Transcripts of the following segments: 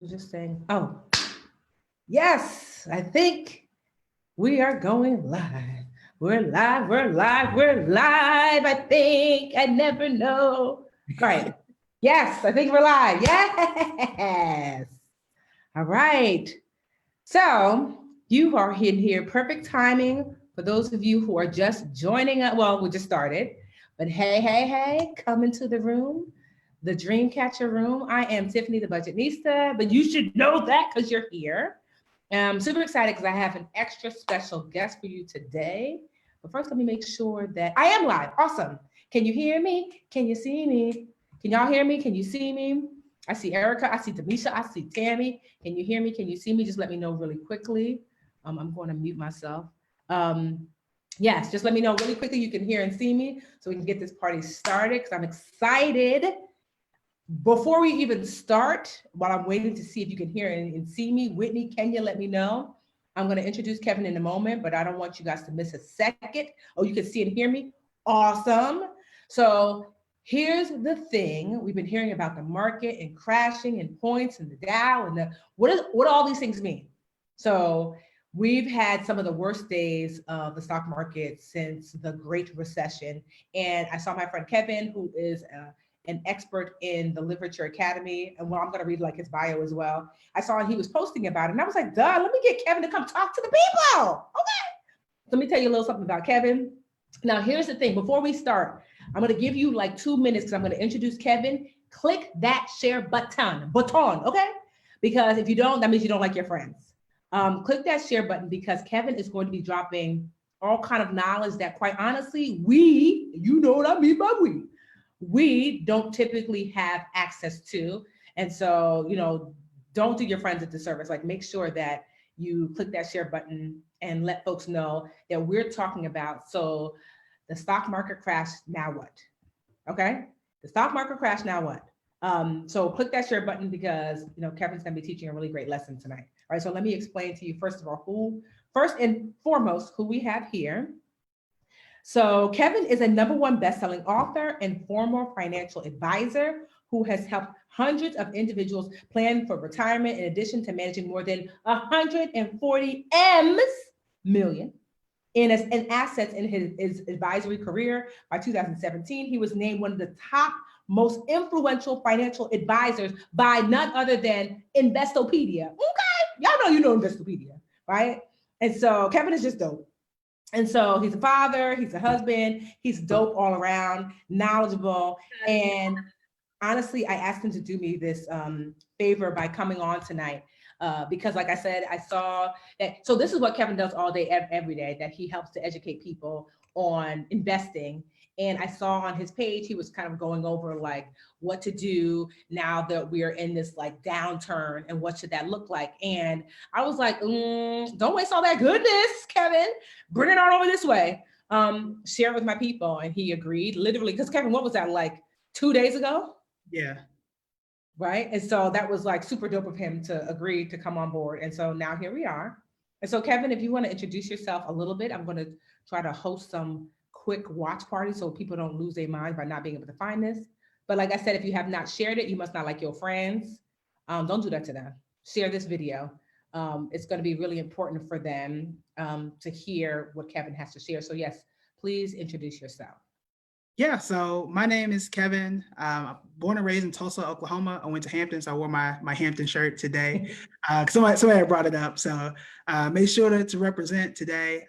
Just saying, oh, yes, I think we are going live. We're live, we're live, we're live. I think, I never know. All right. Yes, I think we're live. Yes. All right. So you are in here, perfect timing for those of you who are just joining us. Well, we just started, but hey, come into the room, the Dreamcatcher room. I am Tiffany, the Budgetnista, but you should know that because you're here. I'm super excited because I have an extra special guest for you today. But first, let me make sure that I am live. Awesome. Can you hear me? Can you see me? Can y'all hear me? Can you see me? I see Erica. I see Demisha. I see Tammy. Can you hear me? Can you see me? Just let me know really quickly. I'm going to mute myself. Um, yes, just let me know really quickly you can hear and see me so we can get this party started because I'm excited. Before we even start, while I'm waiting to see if you can hear and see me, Whitney, can you let me know? I'm going to introduce Kevin in a moment, but I don't want you guys to miss a second. Oh, you can see and hear me? Awesome. So here's the thing. We've been hearing about the market and crashing and points and the Dow and what do all these things mean? So we've had some of the worst days of the stock market since the Great Recession. And I saw my friend Kevin, who is an expert in the Literature Academy. And well, I'm going to read like his bio as well. I saw he was posting about it. And I was like, duh, let me get Kevin to come talk to the people. Okay. Let me tell you a little something about Kevin. Now, here's the thing. Before we start, I'm going to give you like 2 minutes because I'm going to introduce Kevin. Click that share button, okay? Because if you don't, that means you don't like your friends. Click that share button because Kevin is going to be dropping all kind of knowledge that quite honestly, you know what I mean by we don't typically have access to. And so, don't do your friends a disservice. Like make sure that you click that share button and let folks know that we're talking about. So the stock market crashed, now what? Okay. The stock market crashed, now what? So click that share button because, Kevin's going to be teaching a really great lesson tonight. All right. So let me explain to you, first of all, first and foremost, who we have here. So Kevin is a #1 best-selling author and former financial advisor who has helped hundreds of individuals plan for retirement in addition to managing more than 140 million in assets in his advisory career. By 2017, he was named one of the top most influential financial advisors by none other than Investopedia. Okay, y'all know Investopedia, right? And so Kevin is just dope. And so he's a father, he's a husband, he's dope all around, knowledgeable. And honestly, I asked him to do me this favor by coming on tonight because like I said, I saw that. So this is what Kevin does all day, every day, that he helps to educate people on investing. And I saw on his page, he was kind of going over like what to do now that we're in this like downturn and what should that look like. And I was like, don't waste all that goodness, Kevin. Bring it on over this way. Share it with my people. And he agreed literally, because Kevin, what was that, like 2 days ago? Yeah. Right. And so that was like super dope of him to agree to come on board. And so now here we are. And so Kevin, if you want to introduce yourself a little bit, I'm going to try to host some quick watch parties so people don't lose their mind by not being able to find this. But like I said, if you have not shared it, you must not like your friends. Don't do that to them. Share this video. It's going to be really important for them to hear what Kevin has to share. So yes, please introduce yourself. Yeah, so my name is Kevin. I'm born and raised in Tulsa, Oklahoma. I went to Hampton, so I wore my Hampton shirt today. Somebody brought it up, so made sure to represent today.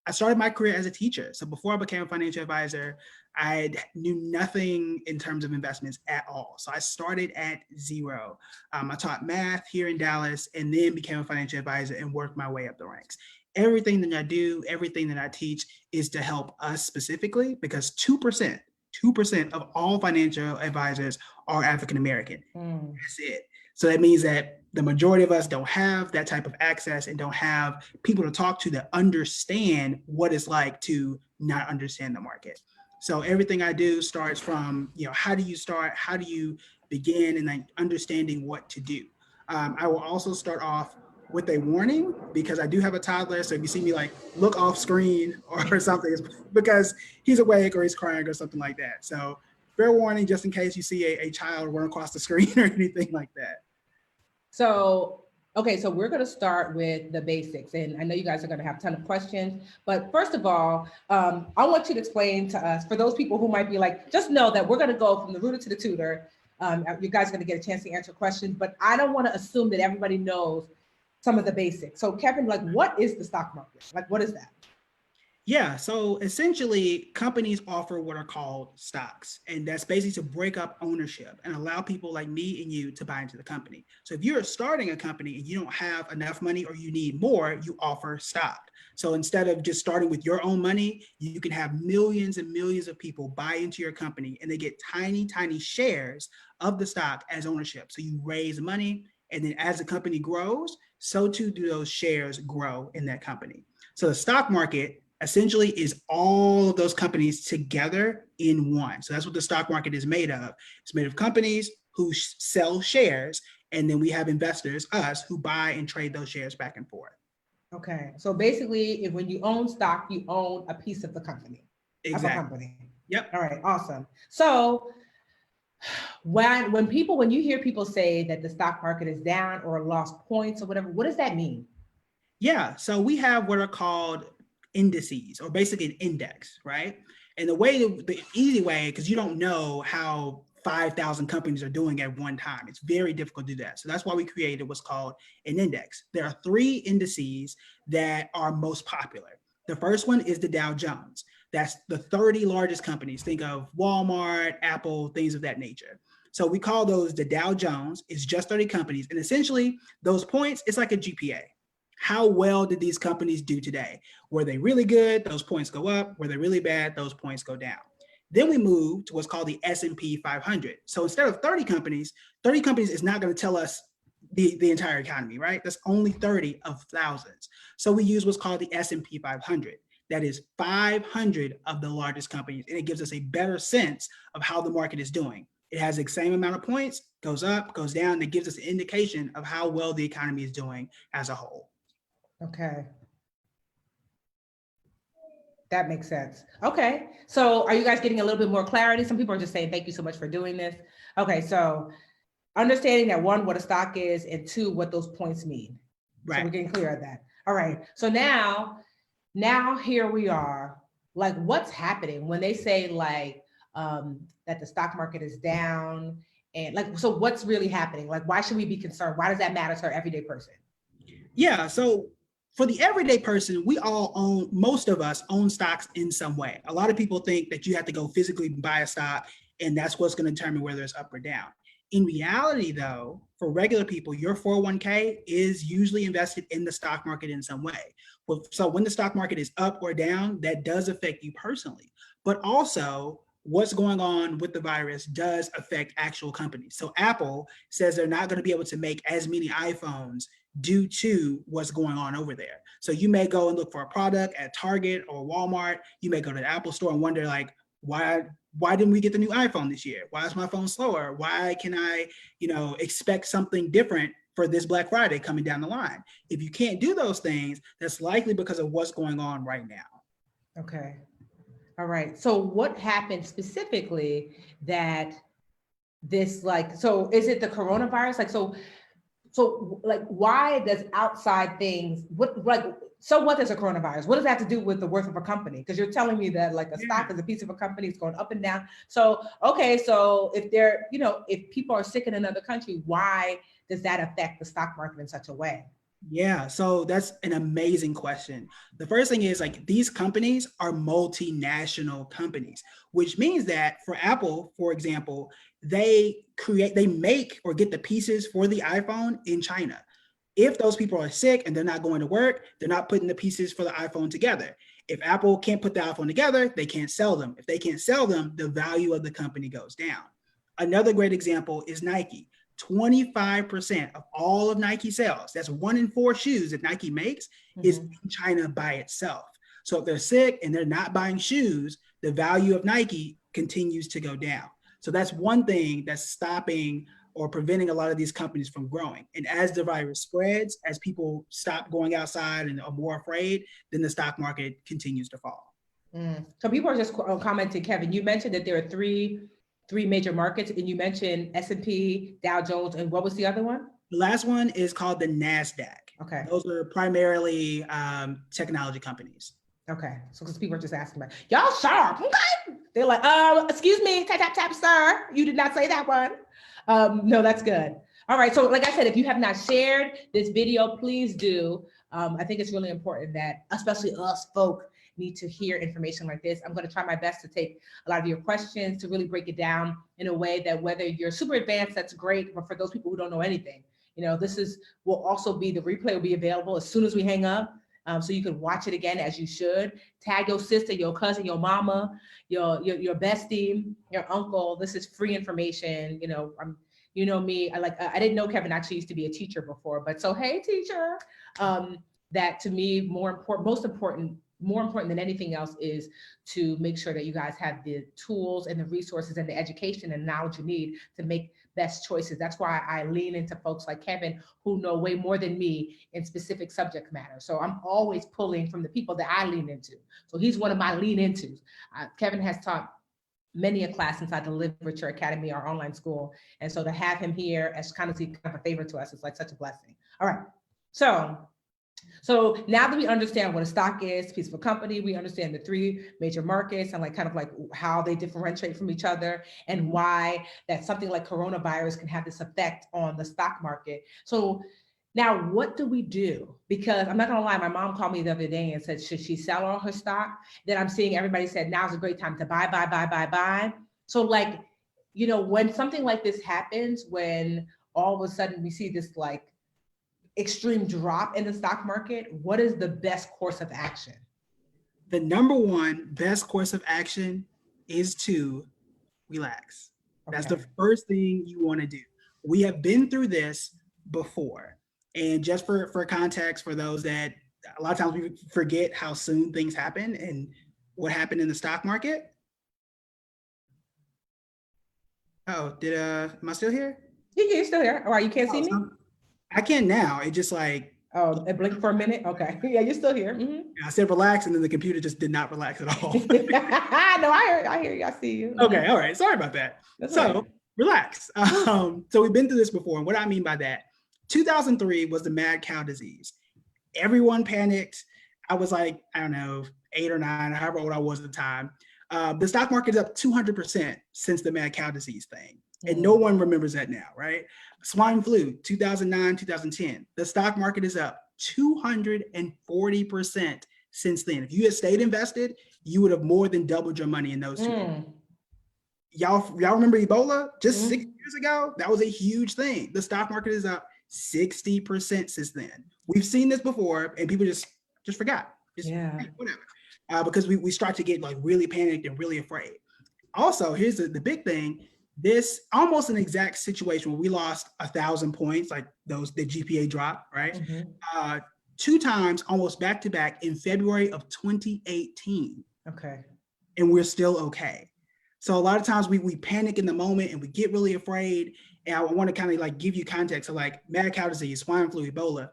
I started my career as a teacher. So before I became a financial advisor, I knew nothing in terms of investments at all. So I started at zero. I taught math here in Dallas and then became a financial advisor and worked my way up the ranks. Everything that I do, everything that I teach is to help us specifically because 2% of all financial advisors are African-American. That's it. So that means that the majority of us don't have that type of access and don't have people to talk to that understand what it's like to not understand the market. So everything I do starts from, how do you start? How do you begin and like understanding what to do? I will also start off with a warning because I do have a toddler. So if you see me like look off screen or something, it's because he's awake or he's crying or something like that. So fair warning, just in case you see a child run across the screen or anything like that. So, okay, so we're going to start with the basics. And I know you guys are going to have a ton of questions. But first of all, I want you to explain to us, for those people who might be like, just know that we're going to go from the rooter to the tutor. You guys are going to get a chance to answer questions, but I don't want to assume that everybody knows some of the basics. So Kevin, like, what is the stock market? Like, what is that? Yeah, so essentially, companies offer what are called stocks, and that's basically to break up ownership and allow people like me and you to buy into the company. So if you're starting a company and you don't have enough money or you need more, you offer stock. So instead of just starting with your own money, you can have millions and millions of people buy into your company and they get tiny, tiny shares of the stock as ownership. So you raise money, and then as the company grows, so too do those shares grow in that company. So the stock market essentially is all of those companies together in one. So that's what the stock market is made of. It's made of companies who sell shares, and then we have investors, us, who buy and trade those shares back and forth. Okay, so basically, when you own stock, you own a piece of the company, of a Exactly. company. Yep. All right, awesome. So when you hear people say that the stock market is down or lost points or whatever, what does that mean? Yeah, so we have what are called indices, or basically an index, right? And the easy way, because you don't know how 5,000 companies are doing at one time, it's very difficult to do that. So that's why we created what's called an index. There are three indices that are most popular. The first one is the Dow Jones. That's the 30 largest companies. Think of Walmart, Apple, things of that nature. So we call those the Dow Jones. It's just 30 companies. And essentially, those points, it's like a GPA. How well did these companies do today? Were they really good? Those points go up. Were they really bad? Those points go down. Then we move to what's called the S&P 500. So instead of 30 companies is not going to tell us the entire economy, right? That's only 30 of thousands. So we use what's called the S&P 500. That is 500 of the largest companies, and it gives us a better sense of how the market is doing. It has the same amount of points, goes up, goes down, and it gives us an indication of how well the economy is doing as a whole. Okay. That makes sense. Okay. So are you guys getting a little bit more clarity? Some people are just saying, thank you so much for doing this. Okay. So understanding that one, what a stock is, and two, what those points mean. Right. So we're getting clear on that. All right. So now here we are. Like, what's happening when they say like that the stock market is down, and like, so what's really happening? Like, why should we be concerned? Why does that matter to our everyday person? Yeah. So for the everyday person, most of us own stocks in some way. A lot of people think that you have to go physically buy a stock and that's what's going to determine whether it's up or down. In reality, though, for regular people, your 401k is usually invested in the stock market in some way. So when the stock market is up or down, that does affect you personally. But also, what's going on with the virus does affect actual companies. So Apple says they're not going to be able to make as many iPhones due to what's going on over there. So you may go and look for a product at Target or Walmart. You may go to the Apple store and wonder like, why didn't we get the new iPhone this year? Why is my phone slower? Why can I, expect something different for this Black Friday coming down the line? If you can't do those things, that's likely because of what's going on right now. Okay. All right. So what happened specifically that this like, so is it the coronavirus? Like, so like, why does outside things, so what is a coronavirus? What does that have to do with the worth of a company? Because you're telling me that like a stock is a piece of a company, it's going up and down. So, okay, so if if people are sick in another country, why does that affect the stock market in such a way? Yeah, so that's an amazing question. The first thing is like these companies are multinational companies, which means that for Apple, for example, they make or get the pieces for the iPhone in China. If those people are sick and they're not going to work, they're not putting the pieces for the iPhone together. If Apple can't put the iPhone together, they can't sell them. If they can't sell them, the value of the company goes down. Another great example is Nike. 25% of all of Nike sales, that's 1 in 4 shoes that Nike makes, is in China by itself. So if they're sick and they're not buying shoes, the value of Nike continues to go down. So that's one thing that's stopping or preventing a lot of these companies from growing. And as the virus spreads, as people stop going outside and are more afraid, then the stock market continues to fall. So people are just commenting, Kevin, you mentioned that there are three major markets, and you mentioned S&P, Dow Jones, and what was the other one? The last one is called the NASDAQ. Okay. Those are primarily technology companies. Okay. So because people are just asking about y'all sharp. Okay. They're like, excuse me, tap, tap, tap, sir. You did not say that one. No, that's good. All right. So like I said, if you have not shared this video, please do. I think it's really important that especially us folk need to hear information like this. I'm going to try my best to take a lot of your questions to really break it down in a way that whether you're super advanced, that's great. But for those people who don't know anything, will also be, the replay will be available as soon as we hang up. So you can watch it again as you should. Tag your sister, your cousin, your mama, your bestie, your uncle. This is free information. Me. I didn't know Kevin actually used to be a teacher before, but so hey, teacher. That to me, more important than anything else is to make sure that you guys have the tools and the resources and the education and knowledge you need to make best choices. That's why I lean into folks like Kevin who know way more than me in specific subject matter. So I'm always pulling from the people that I lean into. So he's one of my lean intos. Kevin has taught many a class inside the Literature Academy, our online school. And so to have him here as kind of a favor to us is like such a blessing. All right. So now that we understand what a stock is, piece of a company, we understand the three major markets and kind of how they differentiate from each other and why that something like coronavirus can have this effect on the stock market. So now what do we do? Because I'm not gonna lie, my mom called me the other day and said, should she sell all her stock? Then I'm seeing everybody said, now's a great time to buy. So when something like this happens, when all of a sudden we see this extreme drop in the stock market, what is the best course of action? The number one best course of action is to relax. Okay. That's the first thing you want to do. We have been through this before. And just for context, for those that a lot of times we forget how soon things happen and what happened in the stock market. Oh, am I still here? Yeah, you're still here. All right, you can't see me? I can now. It just oh, it blinked for a minute. Okay. Yeah, you're still here. Mm-hmm. I said relax, and then the computer just did not relax at all. No, I hear you. I see you. Okay. All right. Sorry about that. That's right. Relax. So we've been through this before. And what I mean by that, 2003 was the mad cow disease. Everyone panicked. I was I don't know, 8 or 9, however old I was at the time. The stock market is up 200% since the mad cow disease thing. And no one remembers that now, right? Swine flu, 2009, 2010. The stock market is up 240% since then. If you had stayed invested, you would have more than doubled your money in those 2 years. Y'all remember Ebola? Just 6 years ago, that was a huge thing. The stock market is up 60% since then. We've seen this before, and people just forgot. Whatever. Because we start to get really panicked and really afraid. Also, here's the big thing. This almost an exact situation where we lost 1,000 points, the GPA drop, right? 2 times, almost back to back in February of 2018. Okay. And we're still okay. So a lot of times we panic in the moment and we get really afraid. And I want to kind of give you context of mad cow disease, swine flu, Ebola.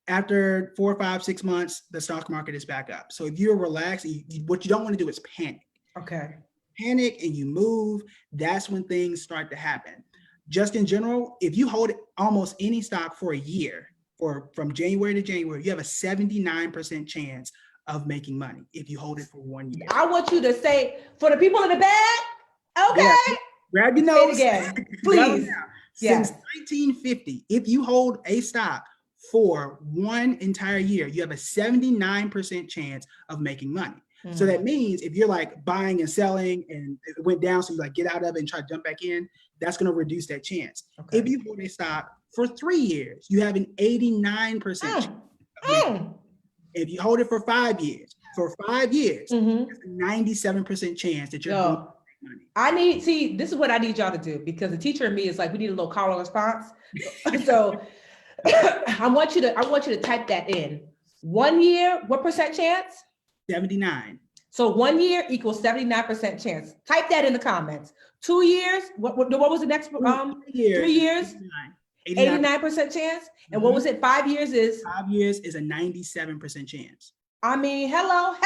After 4, 5, 6 months, the stock market is back up. So if you're relaxed, what you don't want to do is panic. Okay. Panic and you move, that's when things start to happen. Just in general, if you hold almost any stock for a year, or from January to January, you have a 79% chance of making money if you hold it for 1 year. I want you to say, for the people in the back, okay. Yeah. Grab your notes. Say it again, please. Since 1950, if you hold a stock for 1 entire year, you have a 79% chance of making money. So that means if you're buying and selling and it went down, so you get out of it and try to jump back in, that's going to reduce that chance. Okay. If you hold a stock for 3 years, you have an 89% chance. If you hold it for 5 years, there's a 97% chance that you're going to make money. This is what I need y'all to do, because the teacher in me is we need a little call and response. So I want you to type that in. 1 year, what percent chance? 79. So 1 year equals 79% chance. Type that in the comments. 2 years, what was the next? 3 years, 89% chance. And what was it? 5 years is? 5 years is a 97% chance. I mean, hello.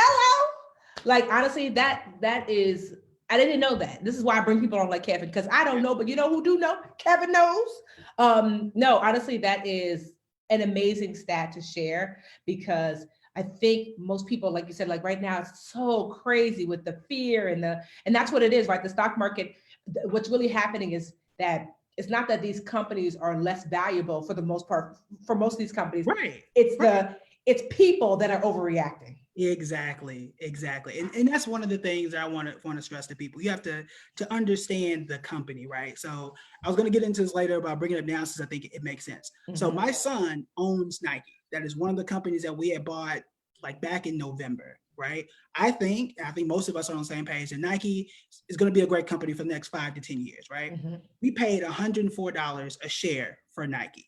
Honestly, that is I didn't know that. This is why I bring people on like Kevin, because I don't know, but you know who do know? Kevin knows. No, honestly, that is an amazing stat to share, because I think most people, like you said, like right now, it's so crazy with the fear and that's what it is, right? The stock market, what's really happening is that it's not that these companies are less valuable for the most part, for most of these companies. Right. It's people that are overreacting. Exactly. And that's one of the things that I want to stress to people. You have to understand the company, right? So I was going to get into this later about bringing it down, since I think it makes sense. So my son owns Nike. That is one of the companies that we had bought like back in November, right? I think most of us are on the same page, and Nike is going to be a great company for the next 5 to 10 years, right? We paid $104 a share for Nike.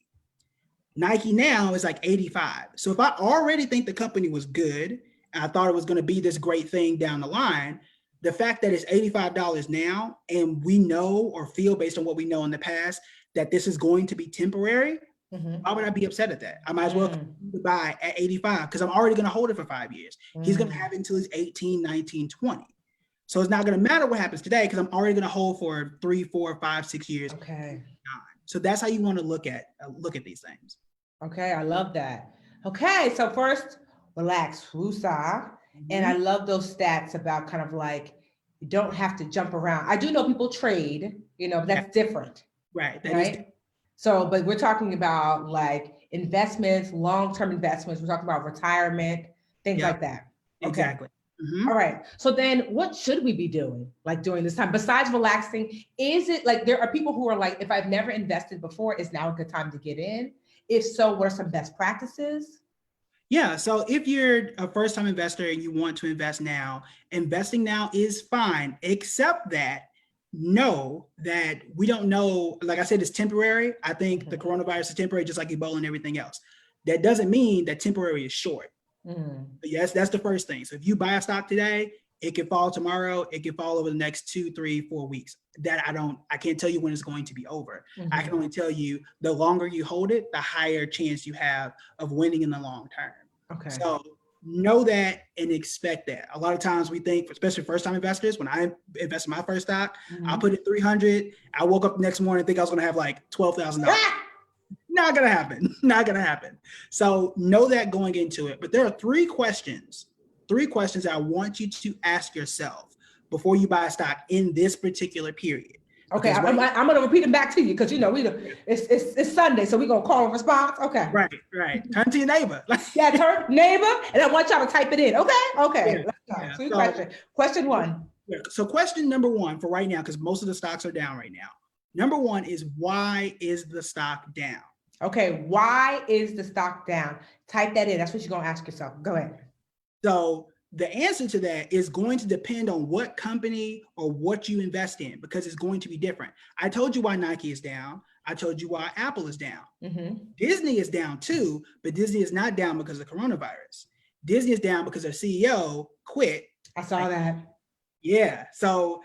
Nike now is like 85. So if I already think the company was good, and I thought it was going to be this great thing down the line, the fact that it's $85 now, and we know or feel based on what we know in the past that this is going to be temporary, why would I be upset at that? I might as well buy at 85, because I'm already going to hold it for 5 years. He's going to have it until he's 18, 19, 20. So it's not going to matter what happens today, because I'm already going to hold for 3, 4, 5, 6 years. Okay. So that's how you want to look at these things. Okay, I love that. Okay, so first, relax, woosah. And I love those stats about kind of like, you don't have to jump around. I do know people trade, that's different. Right. Right. So, but we're talking about like investments, long-term investments. We're talking about retirement, things like that. Okay. Exactly. All right. So then what should we be doing like during this time besides relaxing? Is it like there are people who are like, if I've never invested before, is now a good time to get in? If so, what are some best practices? Yeah. So if you're a first-time investor and you want to invest now, investing now is fine, except that know that we don't know, like I said, it's temporary. I think the coronavirus is temporary, just like Ebola and everything else. That doesn't mean that temporary is short. Yes, that's the first thing. So if you buy a stock today, it can fall tomorrow. It can fall over the next 2, 3, 4 weeks. That I can't tell you when it's going to be over. I can only tell you the longer you hold it, the higher chance you have of winning in the long term. Okay. So know that and expect that. A lot of times we think, especially first-time investors, when I invested in my first stock, I put in 300. I woke up the next morning and think I was going to have like $12,000. Not going to happen. Not going to happen. So know that going into it. But there are 3 questions that I want you to ask yourself before you buy a stock in this particular period. Okay, I'm going to repeat them back to you, because it's Sunday, so we're going to call a response. Okay. Right. Turn to your neighbor. Yeah, turn neighbor, and I want y'all to type it in. Okay. Yeah. So, question 1. So question number 1 for right now, because most of the stocks are down right now. Number 1 is, why is the stock down? Okay, why is the stock down? Type that in. That's what you're going to ask yourself. Go ahead. So the answer to that is going to depend on what company or what you invest in, because it's going to be different. I told you why Nike is down. I told you why Apple is down. Disney is down too, but Disney is not down because of coronavirus. Disney is down because their CEO quit. I saw that. Yeah. So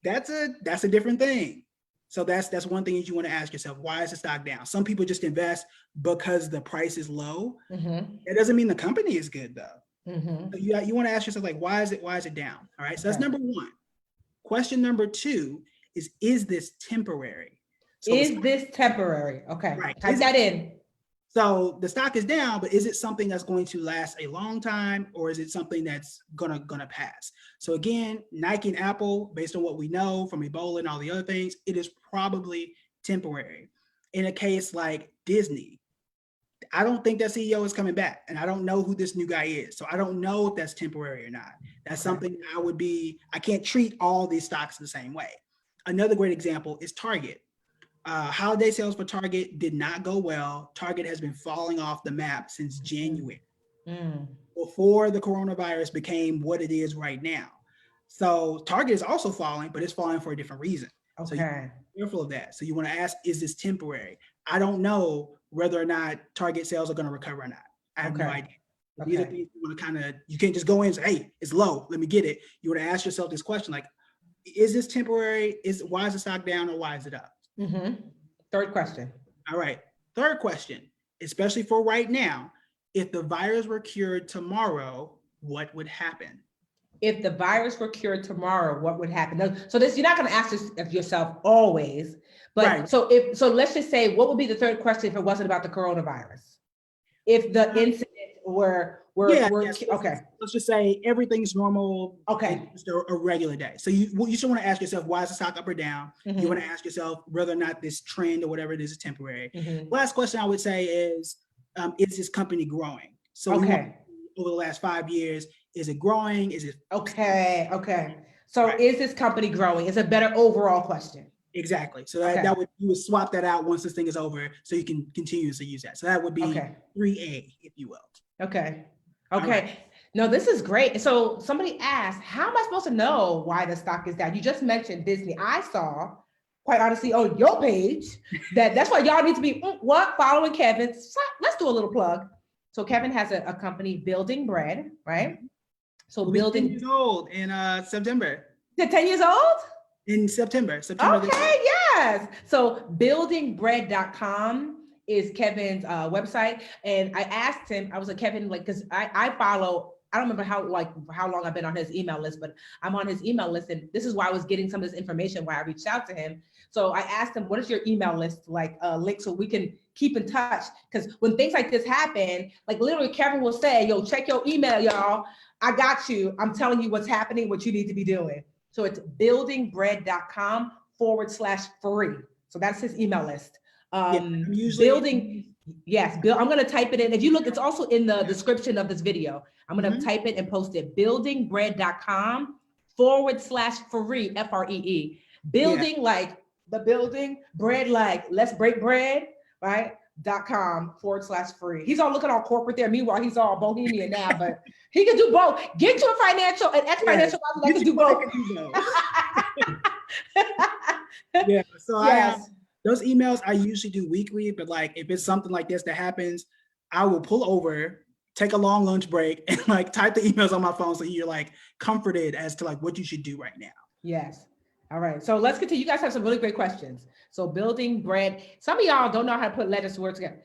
that's a different thing. So that's one thing that you want to ask yourself. Why is the stock down? Some people just invest because the price is low. It doesn't mean the company is good though. So you want to ask yourself, like, why is it down? All right. So that's number 1. Question number 2 is this temporary? So is this temporary? Okay. Right. Type that in. So the stock is down, but is it something that's going to last a long time, or is it something that's gonna pass? So again, Nike and Apple, based on what we know from Ebola and all the other things, it is probably temporary. In a case like Disney, I don't think that CEO is coming back, and I don't know who this new guy is. So I don't know if that's temporary or not. That's something I can't treat all these stocks the same way. Another great example is Target. Holiday sales for Target did not go well. Target has been falling off the map since January, before the coronavirus became what it is right now. So Target is also falling, but it's falling for a different reason. So you're careful of that. So you want to ask, is this temporary? I don't know whether or not Target sales are going to recover or not. I have no idea. These are things you want to you can't just go in and say, hey, it's low, let me get it. You want to ask yourself this question, like, is this temporary? Why is the stock down, or why is it up? Third question. All right. Third question, especially for right now, if the virus were cured tomorrow, what would happen? if the virus were cured tomorrow, what would happen? Now, so this, you're not going to ask this of yourself always, but Right. so let's just say, what would be the third question if it wasn't about the coronavirus? If the incident were okay. Let's just say everything's normal. Okay. It's just a regular day. So you still want to ask yourself, why is the stock up or down? Mm-hmm. You want to ask yourself whether or not this trend or whatever it is temporary. Mm-hmm. Last question I would say is this company growing? So okay. Over the last 5 years, is it growing? Is it okay? So is this company growing? It's a better overall question. Exactly. So that would, you would swap that out once this thing is over, so you can continuously use that. So that would be 3A, if you will. Okay. Right. No, this is great. So somebody asked, how am I supposed to know why the stock is down? You just mentioned Disney. I saw, quite honestly, on your page that's why y'all need to be following Kevin. So let's do a little plug. So Kevin has a company, Building Bread, right? So we'll building 10 years old in September. Is it 10 years old? In September. Okay, yes. So buildingbread.com is Kevin's website. And I asked him, I was like, Kevin, like, because I follow, I don't remember how long I've been on his email list, but I'm on his email list. And this is why I was getting some of this information, why I reached out to him. So I asked him, what is your email list like link so we can keep in touch? Because when things like this happen, like literally Kevin will say, yo, check your email, y'all. I got you. I'm telling you what's happening, what you need to be doing. So it's buildingbread.com/free. So that's his email list. I'm going to type it in. If you look, it's also in the description of this video. I'm going to type it and post it. Buildingbread.com/free, FREE. Building like the building, bread like let's break bread, right? .com/free. He's all looking all corporate there. Meanwhile, he's all bohemian now, but he can do both. Get to a financial and ex-financial that can do both. Yeah. So yes. Those emails I usually do weekly, but like if it's something like this that happens, I will pull over, take a long lunch break, and like type the emails on my phone so you're like comforted as to like what you should do right now. Yes. All right. So let's continue. You guys have some really great questions. So building bread. Some of y'all don't know how to put letters to words together.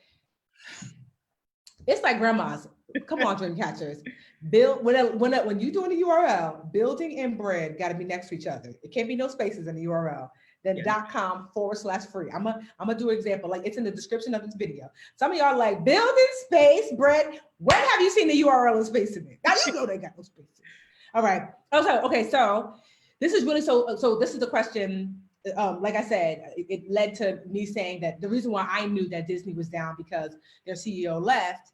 It's like grandma's. Come on, dream catchers. When you're doing the URL, building and bread got to be next to each other. It can't be no spaces in the URL. Then .com/free. I'm gonna do an example. Like it's in the description of this video. Some of y'all like building space bread. When have you seen the URL in space in it? Now you know they got no space in it. All right. Okay. So this is really so this is the question. Like I said, it led to me saying that the reason why I knew that Disney was down because their CEO left,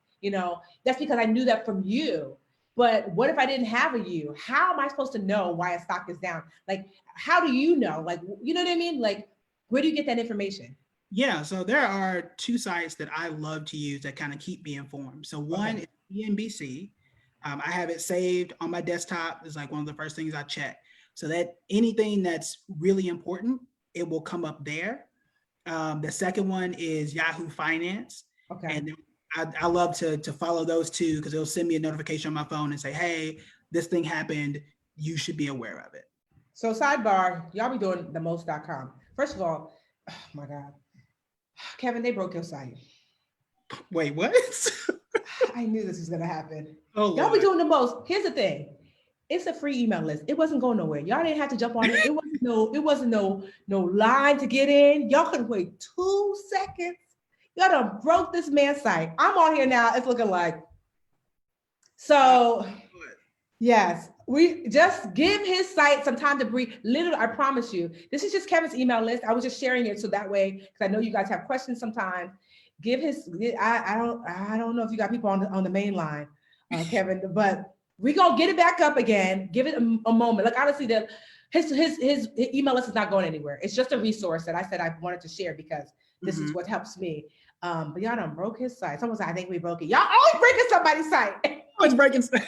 that's because I knew that from you. But what if I didn't have a you? How am I supposed to know why a stock is down? Like, how do you know? Like, you know what I mean? Like, where do you get that information? Yeah, so there are two sites that I love to use that kind of keep me informed. So one is CNBC. I have it saved on my desktop. It's like one of the first things I check. So that anything that's really important, it will come up there. The second one is Yahoo Finance. Okay. And I love to follow those two because it'll send me a notification on my phone and say, hey, this thing happened. You should be aware of it. So sidebar, y'all be doing the most.com. First of all, oh my God, Kevin, they broke your site. Wait, what? I knew this was going to happen. Oh, y'all be doing the most. Here's the thing. It's a free email list. It wasn't going nowhere. Y'all didn't have to jump on it. It wasn't no line to get in. Y'all couldn't wait 2 seconds. Y'all done broke this man's site. I'm on here now. It's looking like. So, yes, we just give his site some time to breathe. Literally, I promise you, this is just Kevin's email list. I was just sharing it so that way, because I know you guys have questions sometimes. Give his. I don't know if you got people on the main line, Kevin, but we gonna get it back up again. Give it a moment. Like honestly, his email list is not going anywhere. It's just a resource that I said I wanted to share because this is what helps me. But y'all done broke his site. Someone said, I think we broke it. Y'all always breaking somebody's site. Always breaking. He said,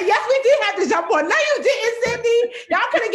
yes, we did have to jump on. No, you didn't, Cindy. Y'all could have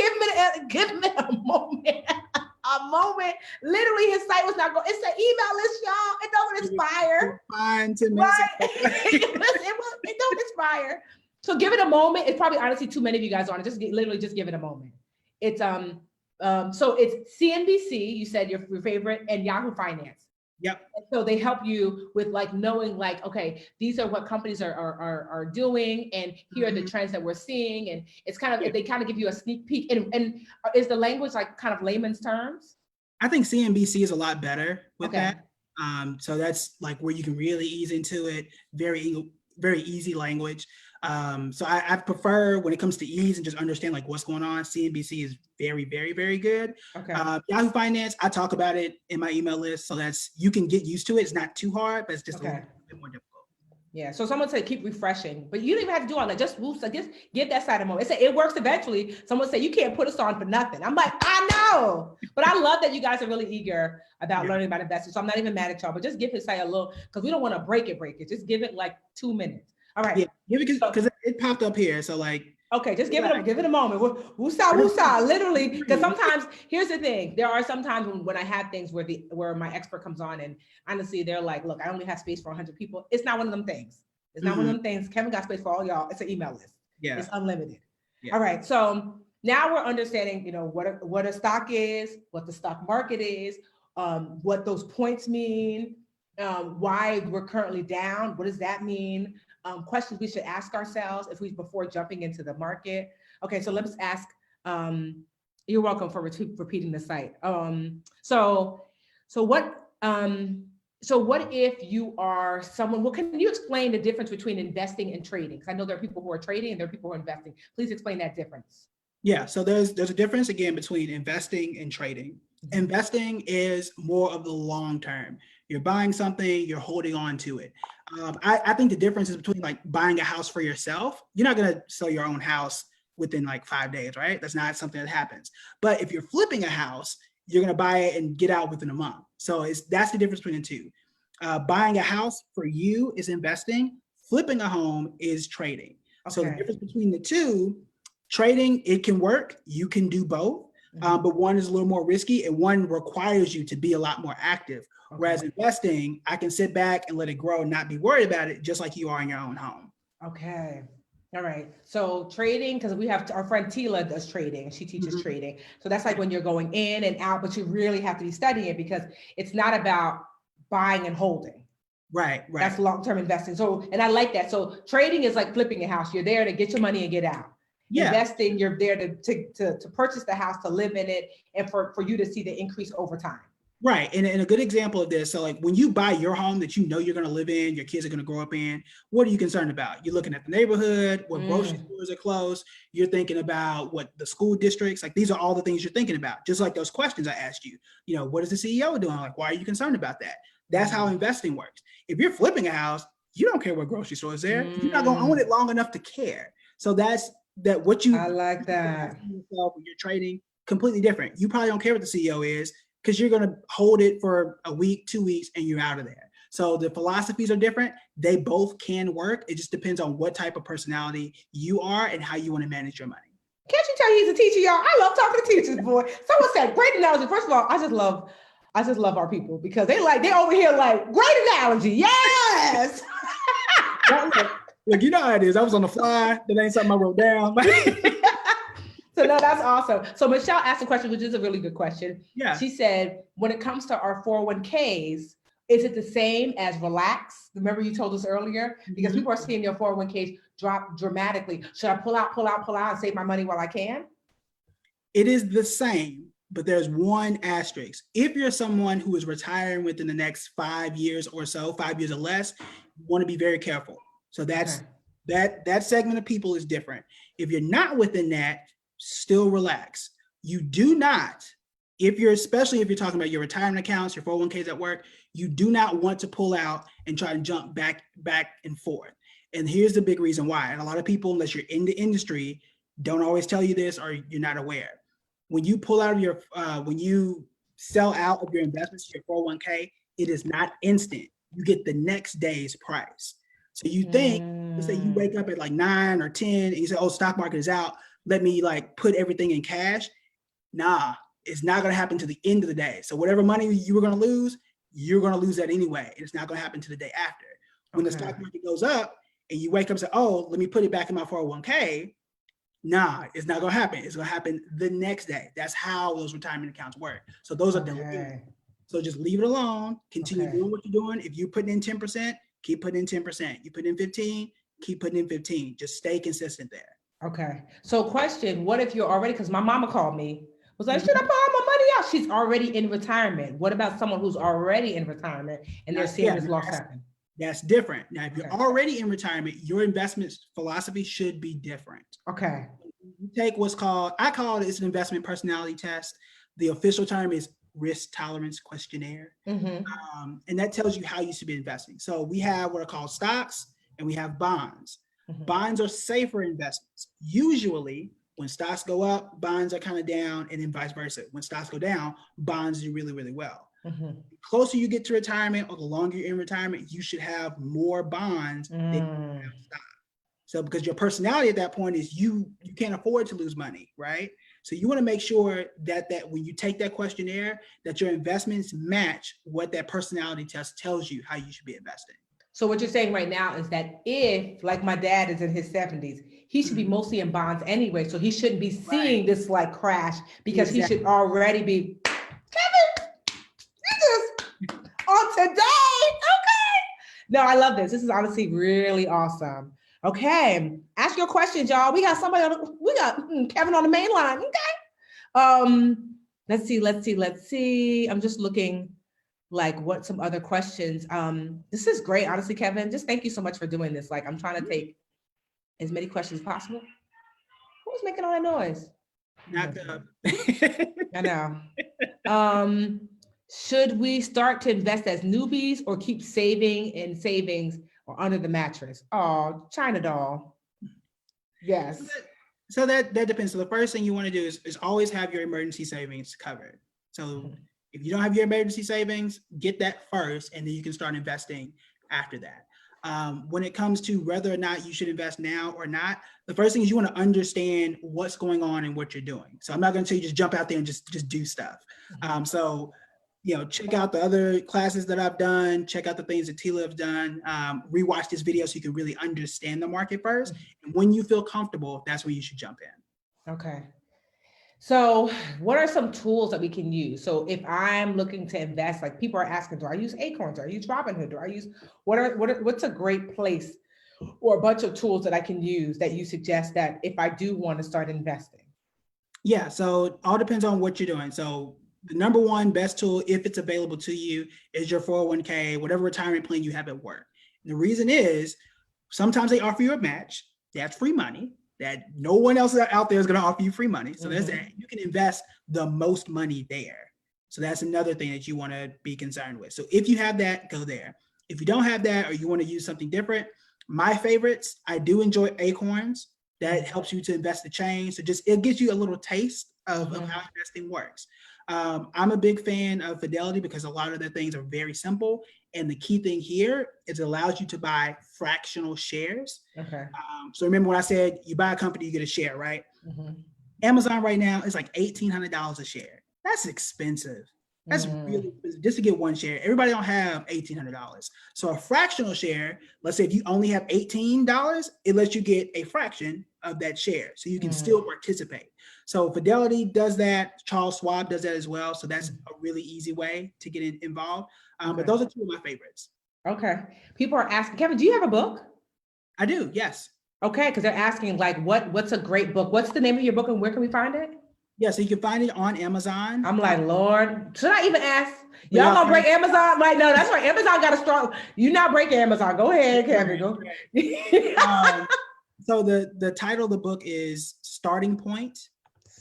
given it a moment. A moment. Literally, his site was not going. It's an email list, y'all. It don't expire. Fine, 10 minutes. Right. It don't expire. So give it a moment. It's probably honestly too many of you guys on it. Just give it a moment. It's so it's CNBC. You said your favorite, and Yahoo Finance. Yep. And so they help you with like knowing like, okay, these are what companies are doing, and here are the trends that we're seeing. And it's kind of, they kind of give you a sneak peek. And is the language like kind of layman's terms? I think CNBC is a lot better with Okay. that. So that's like where you can really ease into it. Very easy language. So I prefer, when it comes to ease and just understand like what's going on, CNBC is very, very, very good. Okay. Yahoo Finance, I talk about it in my email list, so that's, you can get used to it. It's not too hard, but it's just a little bit more difficult. Yeah. So someone said keep refreshing, but you don't even have to do all that. Just get that side of moment. It works eventually. Someone said you can't put us on for nothing. I'm like, I know, but I love that you guys are really eager about learning about investing. So I'm not even mad at y'all, but just give his site a little, because we don't want to break it. Just give it like 2 minutes. All right. Yeah, because it popped up here. So like, okay, just give it a moment. Woosah, literally, because sometimes, here's the thing. There are some times when I have things where my expert comes on, and honestly, they're like, look, I only have space for 100 people. It's not one of them things. It's not one of them things. Kevin got space for all y'all. It's an email list. Yeah. It's unlimited. Yeah. All right. So now we're understanding, what a stock is, what the stock market is, what those points mean, why we're currently down. What does that mean? Questions we should ask ourselves before jumping into the market. Okay, so let's ask. You're welcome for repeating the site. So what if you are someone? Well, can you explain the difference between investing and trading? Because I know there are people who are trading and there are people who are investing. Please explain that difference. Yeah, so there's a difference again between investing and trading. Investing is more of the long term. You're buying something, you're holding on to it. I think the difference is between like buying a house for yourself. You're not going to sell your own house within like 5 days, right? That's not something that happens. But if you're flipping a house, you're going to buy it and get out within a month. So that's the difference between the two. Buying a house for you is investing. Flipping a home is trading. Okay. So the difference between the two, trading, it can work. You can do both. But one is a little more risky, and one requires you to be a lot more active. Okay. Whereas investing, I can sit back and let it grow and not be worried about it, just like you are in your own home. Okay. All right. So trading, because we have our friend Tila does trading, and she teaches trading. So that's like when you're going in and out, but you really have to be studying it, because it's not about buying and holding. Right. That's long-term investing. So, and I like that. So trading is like flipping a house. You're there to get your money and get out. Yeah. Investing, you're there to purchase the house, to live in it, and for you to see the increase over time. Right. And a good example of this, so like when you buy your home that you know you're going to live in, your kids are going to grow up in, what are you concerned about? You're looking at the neighborhood, what grocery stores are close. You're thinking about what the school districts, like these are all the things you're thinking about. Just like those questions I asked you, what is the CEO doing? Like, why are you concerned about that? That's how investing works. If you're flipping a house, you don't care what grocery store is there. You're not going to own it long enough to care. So I like that. When you're trading, completely different. You probably don't care what the CEO is, because you're going to hold it for a week, 2 weeks, and you're out of there. So the philosophies are different. They both can work. It just depends on what type of personality you are and how you want to manage your money. Can't you tell he's a teacher, y'all? I love talking to teachers, boy. Someone said great analogy. First of all, I just love our people, because they over here like great analogy. Yes. Look, you know how it is. I was on the fly. That ain't something I wrote down. So no, that's awesome. So Michelle asked a question, which is a really good question. Yeah. She said, when it comes to our 401ks, is it the same as relax? Remember you told us earlier? Because people are seeing their 401ks drop dramatically. Should I pull out and save my money while I can? It is the same, but there's one asterisk. If you're someone who is retiring within the next 5 years or so, 5 years or less, you want to be very careful. So that's that segment of people is different. If you're not within that, still relax. You do not, especially if you're talking about your retirement accounts, your 401ks at work, you do not want to pull out and try to jump back and forth. And here's the big reason why. And a lot of people, unless you're in the industry, don't always tell you this, or you're not aware. When you pull out of when you sell out of your investments to your 401k, it is not instant. You get the next day's price. So you think, let's say you wake up at like 9 or 10 and you say, oh, stock market is out. Let me like put everything in cash. Nah, it's not going to happen to the end of the day. So whatever money you were going to lose, you're going to lose that anyway. It's not going to happen to the day after. When the stock market goes up and you wake up and say, oh, let me put it back in my 401k. Nah, it's not going to happen. It's going to happen the next day. That's how those retirement accounts work. So those are delayed. So just leave it alone. Continue Okay. doing what you're doing. If you're putting in 10%, keep putting in 10%. You put in 15, keep putting in 15. Just stay consistent there. Okay. So question, what if you're already, because my mama called me, was like, Mhm. should I put all my money out? She's already in retirement. What about someone who's already in retirement and they're seeing this loss happen? That's different. Now, if you're Okay. already in retirement, your investment philosophy should be different. Okay. You take what's called, I call it, it's an investment personality test. The official term is risk tolerance questionnaire. Mm-hmm. And that tells you how you should be investing. So we have what are called stocks and we have bonds. Mm-hmm. Bonds are safer investments. Usually when stocks go up, bonds are kind of down, and then vice versa. When stocks go down, bonds do really, really well. Mm-hmm. The closer you get to retirement or the longer you're in retirement, you should have more bonds than you have stocks. So because your personality at that point is you can't afford to lose money, right? So you want to make sure that when you take that questionnaire, that your investments match what that personality test tells you how you should be investing. So what you're saying right now is that if, like my dad is in his 70s, he should be mostly in bonds anyway. So he shouldn't be seeing this like crash because he should already be, Kevin, you just on today. Okay. No, I love this. This is honestly really awesome. Okay. Ask your questions, y'all. We got somebody we got Kevin on the main line. Okay. Let's see. I'm just looking like what some other questions. This is great, honestly, Kevin. Just thank you so much for doing this. Like I'm trying to take as many questions as possible. Who's making all that noise? Not the. I know. Should we start to invest as newbies or keep saving in savings or under the mattress? Oh, China doll. Yes. So that depends. So the first thing you want to do is always have your emergency savings covered. So if you don't have your emergency savings, get that first, and then you can start investing after that. When it comes to whether or not you should invest now or not, the first thing is you want to understand what's going on and what you're doing. So I'm not going to tell you just jump out there and just do stuff. So check out the other classes that I've done, check out the things that Tila done, rewatch this video so you can really understand the market first. And when you feel comfortable, that's when you should jump in. Okay. So what are some tools that we can use? So if I'm looking to invest, like people are asking, do I use Acorns? Do I use Robinhood? Do I use, what's a great place or a bunch of tools that I can use that you suggest that if I do want to start investing? Yeah, so it all depends on what you're doing. So the number one best tool, if it's available to you, is your 401k, whatever retirement plan you have at work. And the reason is sometimes they offer you a match. That's free money that no one else out there is going to offer you free money. So there's that. You can invest the most money there. So that's another thing that you want to be concerned with. So if you have that, go there. If you don't have that or you want to use something different, my favorites, I do enjoy Acorns. That helps you to invest the change. So it gives you a little taste of how investing works. I'm a big fan of Fidelity because a lot of their things are very simple. And the key thing here is it allows you to buy fractional shares. Okay. So remember when I said you buy a company, you get a share, right? Amazon right now is like $1,800 a share. That's expensive. That's really expensive just to get one share. Everybody don't have $1,800. So a fractional share, let's say if you only have $18, it lets you get a fraction of that share. So you can still participate. So Fidelity does that. Charles Schwab does that as well. So that's a really easy way to get involved. But those are two of my favorites. Okay. People are asking, Kevin, do you have a book? I do, yes. Okay, because they're asking like, what's a great book? What's the name of your book and where can we find it? Yeah, so you can find it on Amazon. I'm like, Lord, should I even ask? Y'all gonna break Amazon? Right? No, that's right. Amazon got a strong. You're not breaking Amazon. Go ahead, Kevin. Go. So the title of the book is Starting Point: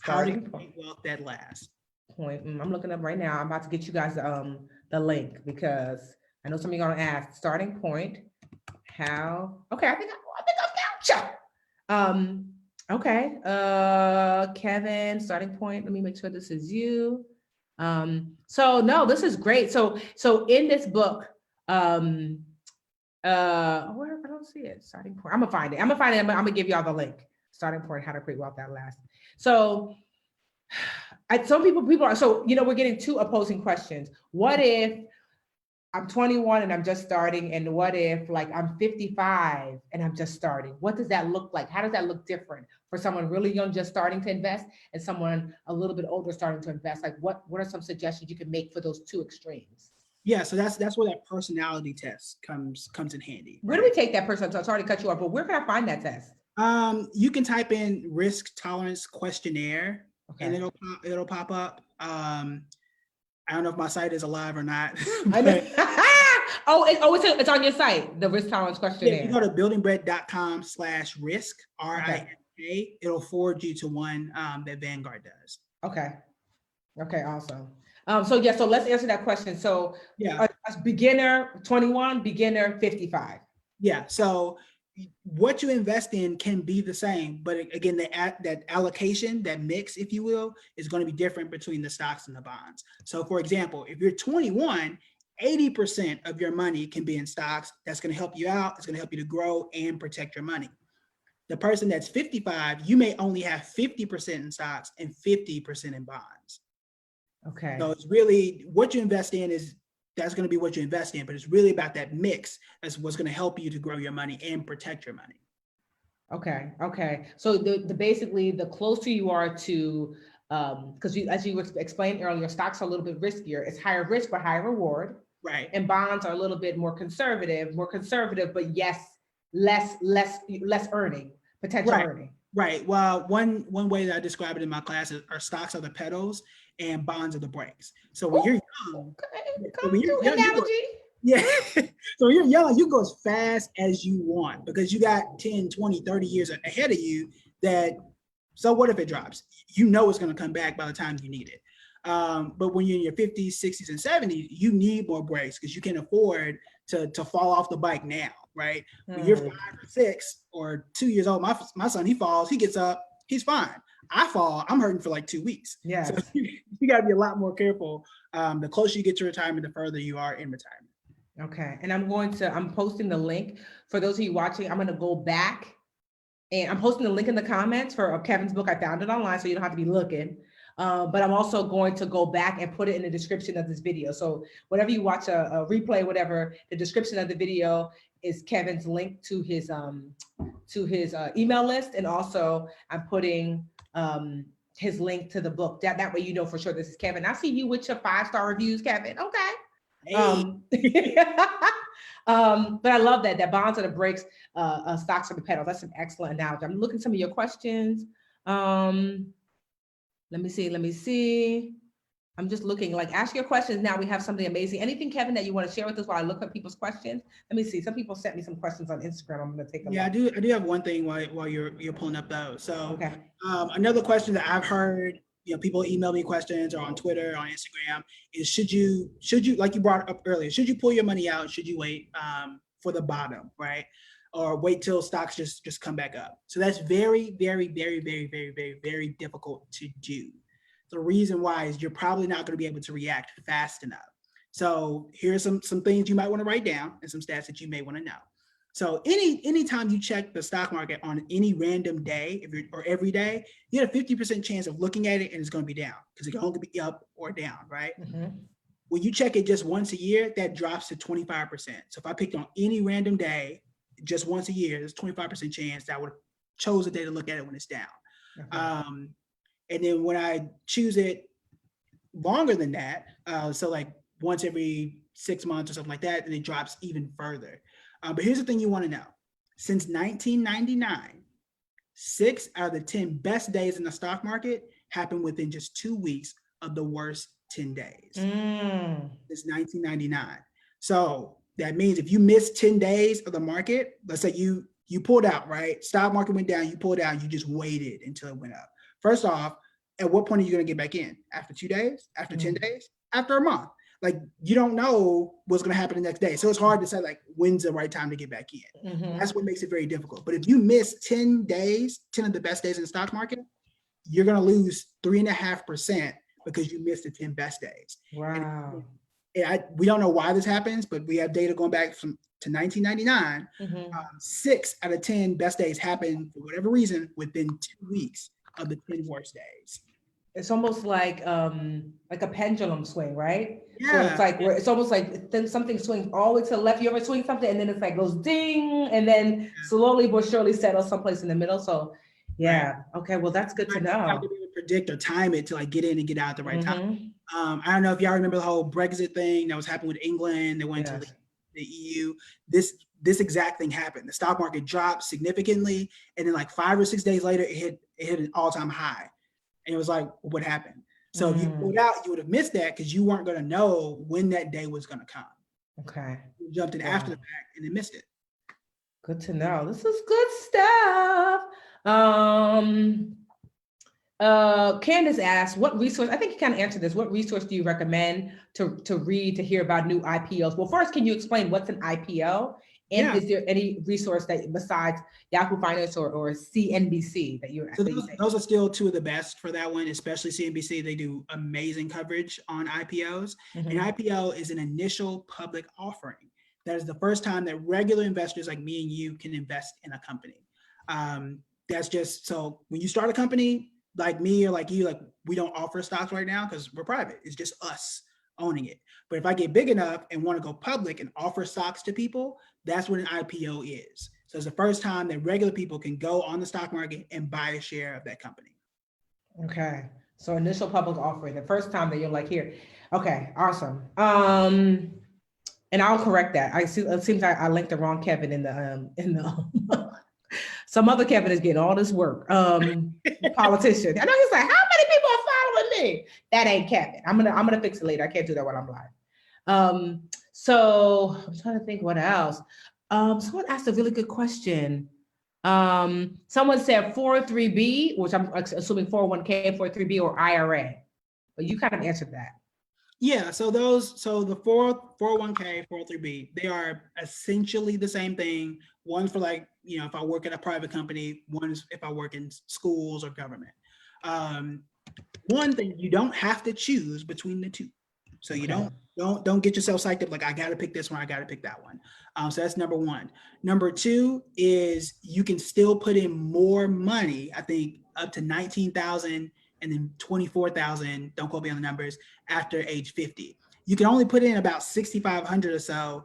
How to Create Wealth That Lasts. I'm looking up right now. I'm about to get you guys the link because I know some of you are gonna ask. Starting Point. How? Okay, I think I found you. Okay. Kevin, Starting Point. Let me make sure this is you. So no, this is great. So in this book, where I don't see it. Starting Point. I'm gonna find it. I'm gonna give y'all the link. Starting Point: How to Create Wealth That Lasts. So some people are, so we're getting two opposing questions. What if I'm 21 and I'm just starting. And what if like I'm 55 and I'm just starting? What does that look like? How does that look different for someone really young just starting to invest and someone a little bit older starting to invest? Like what are some suggestions you can make for those two extremes? Yeah, so that's where that personality test comes in handy. Where do we take that person? So sorry to cut you off, but where can I find that test? You can type in risk tolerance questionnaire, and Okay. it'll pop up. I don't know if my site is alive or not. I know. It's on your site, the risk tolerance Yeah, questionnaire. you go to buildingbread.com/risk, RISK. It'll forward you to one that Vanguard does. Okay. Okay, awesome. So let's answer that question. So Yeah, a beginner 21, beginner 55. yeah. So what you invest in can be the same, but again, that allocation, that mix, if you will, is going to be different between the stocks and the bonds. So for example, if you're 21, 80% of your money can be in stocks. That's going to help you out. It's going to help you to grow and protect your money. The person that's 55, you may only have 50% in stocks and 50% in bonds. Okay. So it's really what you invest in that's going to be what you invest in, but it's really about that mix as what's going to help you to grow your money and protect your money. Okay. Okay. So the basically the closer you are to, because as you explained earlier, stocks are a little bit riskier. It's higher risk but higher reward. Right. And bonds are a little bit more conservative, but yes, less earning, potential earning. Right. Well, one way that I describe it in my classes are stocks are the pedals and bonds are the brakes. So when you're young, analogy. So when you're young, you go as fast as you want because you got 10, 20, 30 years ahead of you so what if it drops? You know it's going to come back by the time you need it. But when you're in your 50s, 60s, and 70s, you need more brakes because you can afford to fall off the bike now, right? When you're 5 or 6 or 2 years old, my son, he falls, he gets up, he's fine. I fall, I'm hurting for like 2 weeks. Yeah. So you got to be a lot more careful. The closer you get to retirement, the further you are in retirement. Okay. And I'm posting the link for those of you watching. I'm going to go back and I'm posting the link in the comments for Kevin's book. I found it online, so you don't have to be looking. But I'm also going to go back and put it in the description of this video. So whenever you watch a replay, whatever, the description of the video is Kevin's link to his email list. And also I'm putting his link to the book. That way you know for sure this is Kevin. I see you with your 5-star reviews, Kevin. Okay. Hey. But I love that bonds are the brakes, stocks are the pedals. That's an excellent analogy. I'm looking at some of your questions. Let me see. I'm just looking, like, ask your questions now. We have something amazing. Anything, Kevin, that you want to share with us while I look at people's questions? Let me see. Some people sent me some questions on Instagram. I'm going to take a look. Yeah, I do have one thing while you're pulling up those. So okay. Another question that I've heard, people email me questions or on Twitter, on Instagram, is should you, like you brought up earlier, should you pull your money out? Should you wait for the bottom, right? Or wait till stocks just come back up? So that's very, very, very, very, very, very, very difficult to do. The reason why is you're probably not going to be able to react fast enough. So here's some things you might want to write down and some stats that you may want to know. So anytime you check the stock market on any random day or every day, you have a 50% chance of looking at it and it's going to be down because it can only be up or down, right? Mm-hmm. When you check it just once a year, that drops to 25%. So if I picked on any random day, just once a year, there's 25% chance that I would have chose a day to look at it when it's down. Mm-hmm. And then when I choose it longer than that, so like once every 6 months or something like that, and it drops even further. But here's the thing you want to know. Since 1999, 6 out of the 10 best days in the stock market happened within just 2 weeks of the worst 10 days. Since 1999. So that means if you miss 10 days of the market, let's say you pulled out, right? Stock market went down, you pulled out, you just waited until it went up. First off, at what point are you going to get back in? After 2 days? After 10 days? After a month? Like, you don't know what's going to happen the next day. So it's hard to say, like, when's the right time to get back in. Mm-hmm. That's what makes it very difficult. But if you miss 10 days, 10 of the best days in the stock market, you're going to lose 3.5% because you missed the 10 best days. Wow. We don't know why this happens, but we have data going back to 1999. Mm-hmm. 6 out of 10 best days happen for whatever reason within 2 weeks of the 10 worst days. It's almost like a pendulum swing, right? So it's Yeah, like where it's almost like then something swings all the way to the left. You ever swing something and then it's like goes ding and then slowly but surely settles someplace in the middle. So right. yeah, okay, well that's good to You have know. to be able to predict or time it to like get in and get out at the right time. Mm-hmm. I don't know if y'all remember the whole Brexit thing that was happening with England. They went to Yes. the EU. This exact thing happened. The stock market dropped significantly, and then like 5 or 6 days later, it hit an all-time high. And it was like, what happened? So if you pulled out, you would have missed that because you weren't going to know when that day was going to come. Okay. You jumped in after the fact and then missed it. Good to know. This is good stuff. Candace asked, what resource, I think you kind of answered this, what resource do you recommend to read to hear about new IPOs? Well, first, can you explain what's an IPO? And is there any resource that besides Yahoo Finance or CNBC that you're So those are still two of the best for that one, especially CNBC. They do amazing coverage on IPOs. An IPO is an initial public offering. That is the first time that regular investors like me and you can invest in a company. That's just, so when you start a company like me or like you, like we don't offer stocks right now because we're private. It's just us owning it. But if I get big enough and want to go public and offer stocks to people, that's what an IPO is. So it's the first time that regular people can go on the stock market and buy a share of that company. Okay. So initial public offering, the first time that you're like, here. Okay, awesome. And I'll correct that. I see, it seems I linked the wrong Kevin in the some other Kevin is getting all this work. Politician. I know he's like, how many people are following me? That ain't Kevin. I'm gonna fix it later. I can't do that while I'm live. So I'm trying to think what else. Someone asked a really good question. Someone said 403B, which I'm assuming 401k, 403B, or IRA. But you kind of answered that. Yeah, so the 401k, 403b, they are essentially the same thing. One's for like, if I work at a private company, one's if I work in schools or government. One thing, you don't have to choose between the two. So you don't get yourself psyched up like I gotta pick this one, I gotta pick that one. So that's number one. Number two is you can still put in more money, I think up to 19,000 and then 24,000, don't quote me on the numbers, after age 50. You can only put in about 6,500 or so.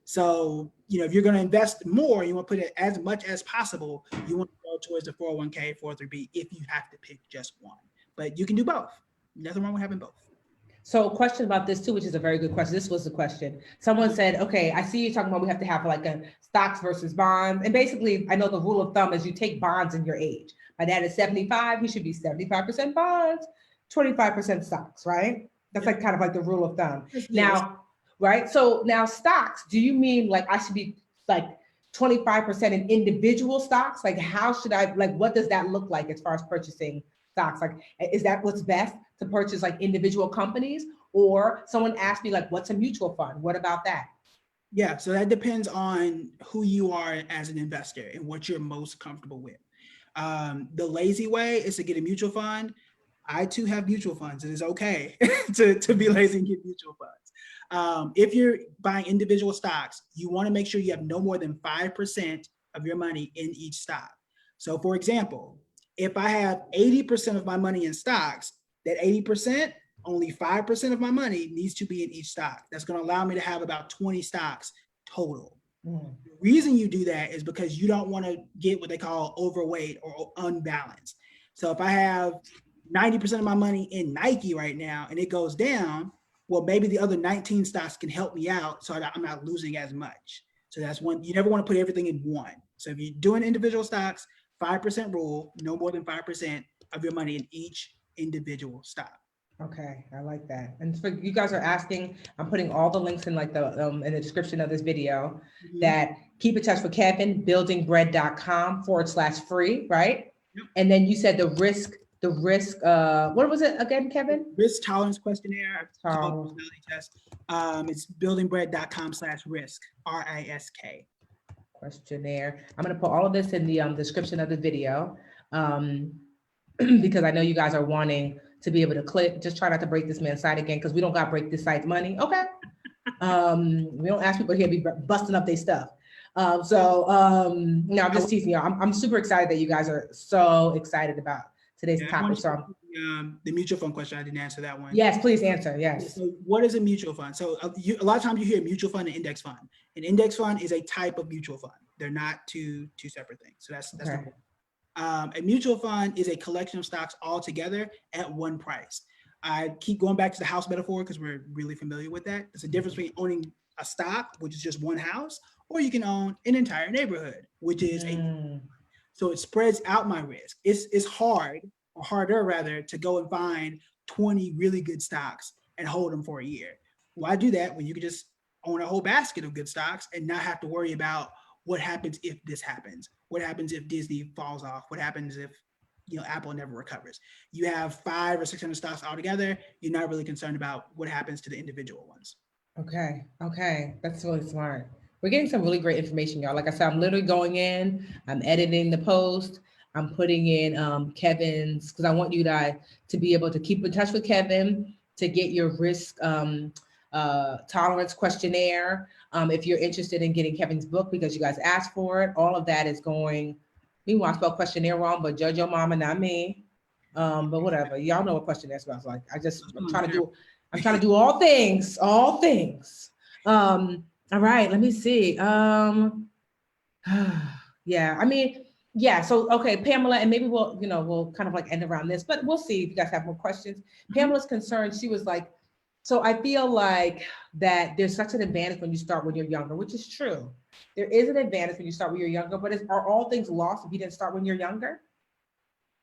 So, if you're going to invest more, you want to put it as much as possible. You want to go towards the 401k, 403b if you have to pick just one. But you can do both. Nothing wrong with having both. So a question about this too, which is a very good question. This was the question. Someone said, okay, I see you talking about we have to have like a stocks versus bonds. And basically, I know the rule of thumb is you take bonds in your age. My dad is 75, he should be 75% bonds, 25% stocks, right? That's like kind of like the rule of thumb. Now, right? So now stocks, do you mean like I should be like 25% in individual stocks? Like how should I, like what does that look like as far as purchasing stocks? Like, is that what's best to purchase like individual companies? Or someone asked me like, what's a mutual fund? What about that? Yeah, so that depends on who you are as an investor and what you're most comfortable with. The lazy way is to get a mutual fund. I too have mutual funds. It is okay to be lazy and get mutual funds. If you're buying individual stocks, you want to make sure you have no more than 5% of your money in each stock. So for example, if I have 80% of my money in stocks, that 80%, only 5% of my money needs to be in each stock. That's going to allow me to have about 20 stocks total. The reason you do that is because you don't want to get what they call overweight or unbalanced. So if I have 90% of my money in Nike right now and it goes down, well, maybe the other 19 stocks can help me out so that I'm not losing as much. So that's one, you never want to put everything in one. So if you're doing individual stocks, 5% rule, no more than 5% of your money in each individual stock. Okay, I like that. And for you guys are asking, I'm putting all the links in like the in the description of this video that keep in touch with Kevin, buildingbread.com/free, right? And then you said the risk, what was it again, Kevin? Risk tolerance questionnaire, personality test. It's buildingbread.com/risk, RISK. Questionnaire. I'm going to put all of this in the description of the video because I know you guys are wanting to be able to click. Just try not to break this man's site again because we don't got to break this site's money. Okay. We don't ask people here to be busting up their stuff. No, I'm just teasing you. I'm super excited that you guys are so excited about today's topic. So the mutual fund question. I didn't answer that one. Yes, please answer. Yes. So what is a mutual fund? So a lot of times you hear mutual fund and index fund. An index fund is a type of mutual fund. They're not two separate things. So that's Okay. number one. A mutual fund is a collection of stocks all together at one price. I keep going back to the house metaphor because we're really familiar with that. There's a difference between owning a stock, which is just one house, or you can own an entire neighborhood, which is a. So it spreads out my risk. It's hard, or harder rather, to go and find 20 really good stocks and hold them for a year. Why do that when you can just own a whole basket of good stocks and not have to worry about what happens if this happens? What happens if Disney falls off? What happens if Apple never recovers? You have 500 or 600 stocks altogether. You're not really concerned about what happens to the individual ones. Okay. That's really smart. We're getting some really great information, y'all. Like I said, I'm literally going in, I'm editing the post, I'm putting in Kevin's, because I want you guys to be able to keep in touch with Kevin to get your risk tolerance questionnaire. If you're interested in getting Kevin's book because you guys asked for it, all of that is going. Meanwhile, I spelled questionnaire wrong, but judge your mama, not me. But whatever, y'all know what questionnaire smells like. I'm trying to do all things. All right, let me see. Yeah, I mean, yeah. So, okay, Pamela, and maybe we'll kind of like end around this, but we'll see if you guys have more questions. Pamela's concerned. She was like, so I feel like that there's such an advantage when you start when you're younger, which is true. There is an advantage when you start when you're younger, but are all things lost if you didn't start when you're younger?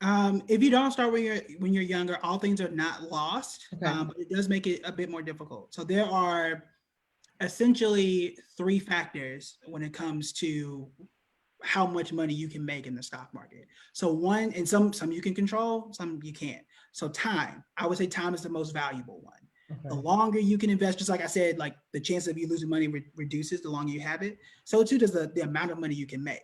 If you don't start when you're younger, all things are not lost. Okay. But it does make it a bit more difficult. So there are essentially 3 factors when it comes to how much money you can make in the stock market. So one, and some you can control, some you can't. So time, I would say time is the most valuable one. Okay. The longer you can invest, just like I said, like the chance of you losing money reduces the longer you have it. So too does the amount of money you can make.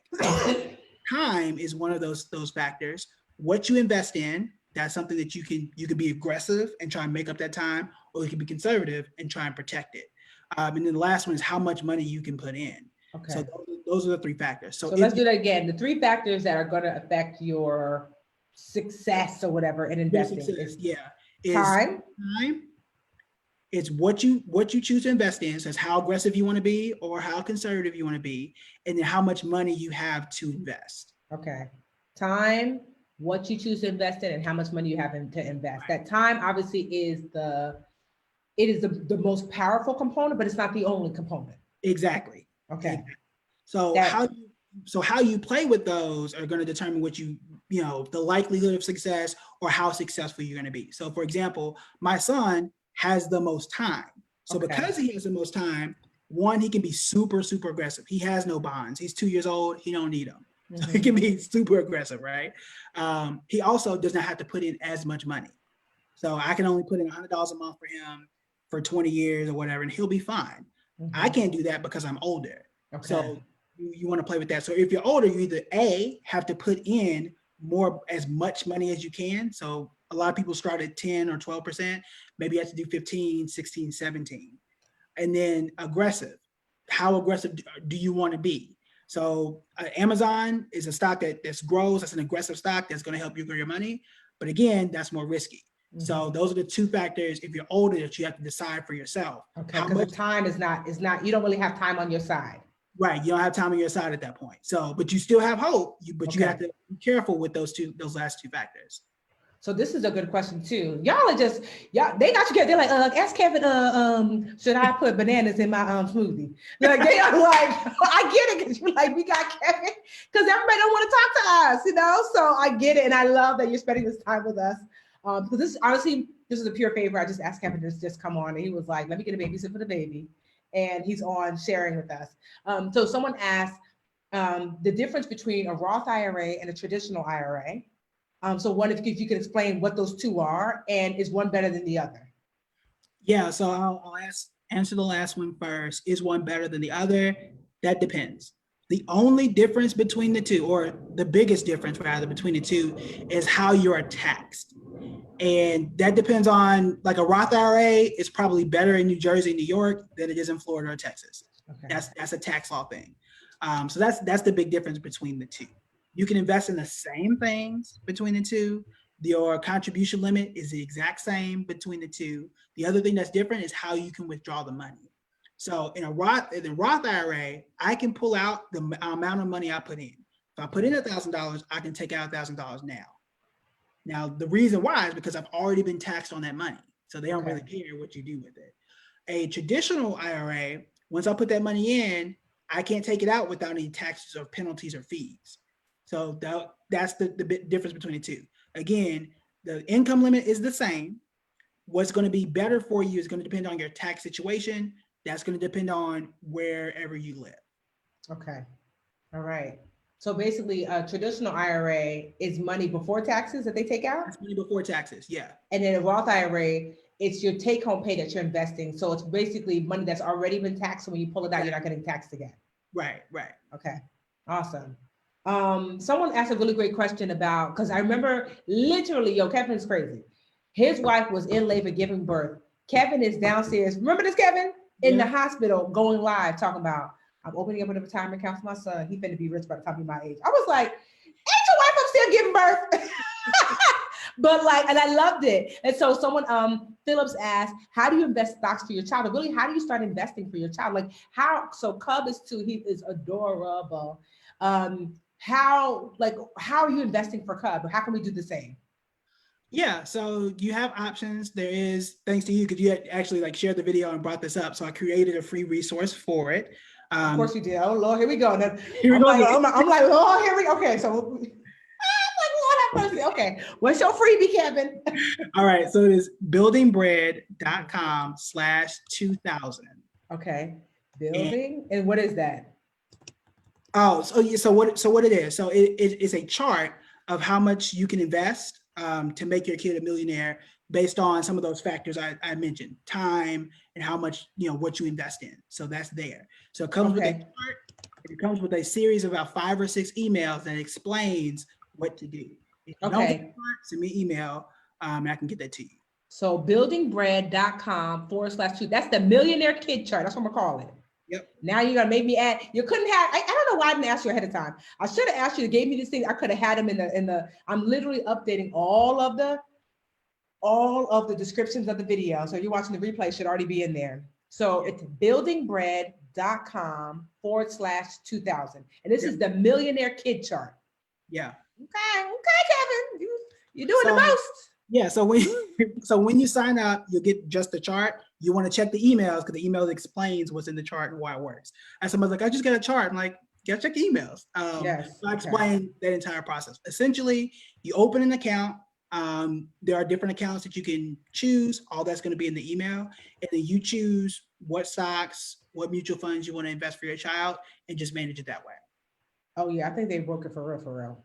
Time is one of those factors. What you invest in, that's something that you can be aggressive and try and make up that time, or you can be conservative and try and protect it. And then the last one is how much money you can put in. Okay. So those are the 3 factors. So let's do that again. The 3 factors that are going to affect your success or whatever in investing. Time. It's what you choose to invest in. So it's how aggressive you want to be or how conservative you want to be, and then how much money you have to invest. Okay. Time, what you choose to invest in, and how much money you have to invest. Right. That time obviously is the most powerful component, but it's not the only component. Exactly. Okay. Exactly. So how you play with those are going to determine what the likelihood of success or how successful you're going to be. So for example, my son has the most time. So because he has the most time, one, he can be super, super aggressive. He has no bonds. He's 2 years old. He don't need them. Mm-hmm. So he can be super aggressive, right? He also does not have to put in as much money. So I can only put in $100 a month for him for 20 years or whatever, and he'll be fine. Mm-hmm. I can't do that because I'm older. Okay. So you want to play with that. So if you're older, you either have to put in as much money as you can. So a lot of people start at 10 or 12%. Maybe you have to do 15, 16, 17. And then aggressive. How aggressive do you want to be? So Amazon is a stock that grows. That's an aggressive stock that's going to help you grow your money. But again, that's more risky. Mm-hmm. So those are the 2 factors if you're older that you have to decide for yourself. Okay, because the time is not, you don't really have time on your side. Right, you don't have time on your side at that point. So, but you still have hope. You have to be careful with those last 2 factors. So this is a good question too. Y'all are just they got you. They're like, ask Kevin, should I put bananas in my smoothie? Like they are like, I get it, because you're like, we got Kevin, because everybody don't want to talk to us, So I get it, and I love that you're spending this time with us. Because this is a pure favor. I just asked Kevin to just come on, and he was like, let me get a babysit for the baby. And he's on sharing with us. So someone asked the difference between a Roth IRA and a traditional IRA. So what if you could explain what those 2 are, and is one better than the other? Yeah, so I'll answer the last one first. Is one better than the other? That depends. The only difference between the 2, or the biggest difference rather between the 2, is how you are taxed. And that depends on, like, a Roth IRA is probably better in New Jersey, New York than it is in Florida or Texas. Okay. That's a tax law thing. So that's the big difference between the 2. You can invest in the same things between the 2. Your contribution limit is the exact same between the two. The other thing that's different is how you can withdraw the money. So in the Roth IRA, I can pull out the amount of money I put in. If I put in $1,000, I can take out $1,000 now. Now, the reason why is because I've already been taxed on that money. So they don't really care what you do with it. A traditional IRA, once I put that money in, I can't take it out without any taxes or penalties or fees. So that's the big difference between the two. Again, the income limit is the same. What's going to be better for you is going to depend on your tax situation. That's going to depend on wherever you live. Okay. All right. So basically, a traditional IRA is money before taxes that they take out? That's money before taxes, yeah. And then a Roth IRA, it's your take-home pay that you're investing. So it's basically money that's already been taxed. So when you pull it out, you're not getting taxed again. Right, right. Okay. Awesome. Someone asked a really great question about, because I remember literally, Kevin's crazy. His wife was in labor giving birth. Kevin is downstairs. Remember this, Kevin? In the hospital, going live, talking about, I'm opening up a retirement account for my son. He finna be rich by the time he's my age. I was like, ain't your wife upstairs giving birth? But like, and I loved it. And so someone, Phillips asked, how do you invest stocks for your child? Or really, how do you start investing for your child? Like how, so Cub is too, he is adorable. How are you investing for Cub? How can we do the same? Yeah, so you have options. There is, thanks to you, because you had actually like shared the video and brought this up. So I created a free resource for it. Of course you did. Oh Lord, here we go. Now, Here we go. I'm like, oh, here we go. Okay, so I'm like, Lord have mercy. Okay, what's your freebie, Kevin? All right, so it is buildingbread.com/2000. Okay, building, and what is that? Oh, so what it is? So it is a chart of how much you can invest to make your kid a millionaire based on some of those factors I mentioned, time and how much, what you invest in. So that's there. So it comes with a chart. It comes with a series of about 5 or 6 emails that explains what to do. If you don't get the chart, send me an email and I can get that to you. So buildingbread.com/2. That's the Millionaire Kid Chart. That's what I'm gonna call it. Yep. Now you're gonna make me add. You couldn't have. I don't know why I didn't ask you ahead of time. I should have asked you to give me these things. I could have had them in the. I'm literally updating all of the descriptions of the video. So you're watching the replay, should already be in there. So it's buildingbread.com/2000, and this is the Millionaire Kid Chart. Yeah. Okay, Kevin, you're doing the most. Yeah, so when you sign up, you'll get just the chart. You want to check the emails because the email explains what's in the chart and why it works. And somebody's like, I just got a chart. I'm like, you gotta check the emails. Yes. So I explain that entire process. Essentially, you open an account. There are different accounts that you can choose. All that's going to be in the email. And then you choose what stocks, what mutual funds you want to invest for your child and just manage it that way. Oh yeah, I think they broke it for real.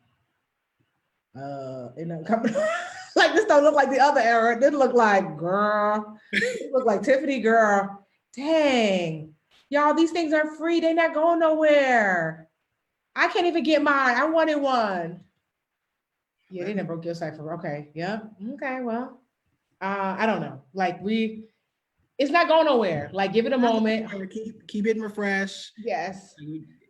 Like this don't look like the other era. It look like girl. It look like Tiffany girl. Dang. Y'all, these things are free. They're not going nowhere. I can't even get mine. I wanted one. Yeah, they done broke your cipher. Okay. Yeah. Okay. Well, I don't know. Like it's not going nowhere. Like give it a moment. Keep it refreshed. Yes.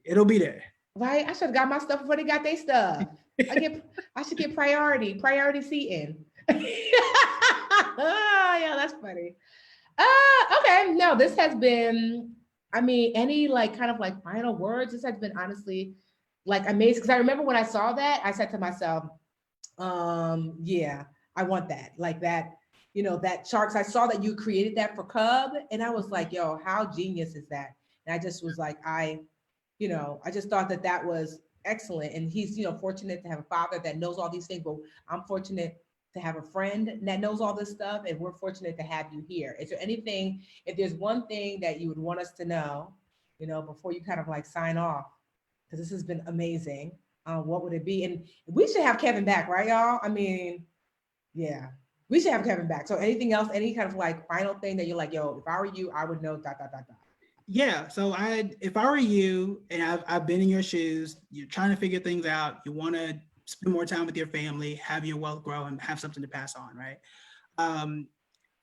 It'll be there. Right. I should have got my stuff before they got their stuff. I should get priority seating. Oh, yeah, that's funny. Okay. No, this has been, any kind of final words. This has been honestly amazing. Because I remember when I saw that, I said to myself, yeah, I want that. Like that, that chart. I saw that you created that for Cub. And I was like, yo, how genius is that? And I just was like, I just thought that was excellent. And he's, fortunate to have a father that knows all these things, but I'm fortunate to have a friend that knows all this stuff. And we're fortunate to have you here. Is there anything, if there's one thing that you would want us to know, before you kind of sign off, because this has been amazing, what would it be? And we should have Kevin back, right, y'all? Yeah, we should have Kevin back. So anything else, any kind of final thing that you're like, yo, if I were you, I would know ... Yeah, so if I were you, and I've been in your shoes, you're trying to figure things out, you want to spend more time with your family, have your wealth grow, and have something to pass on, right?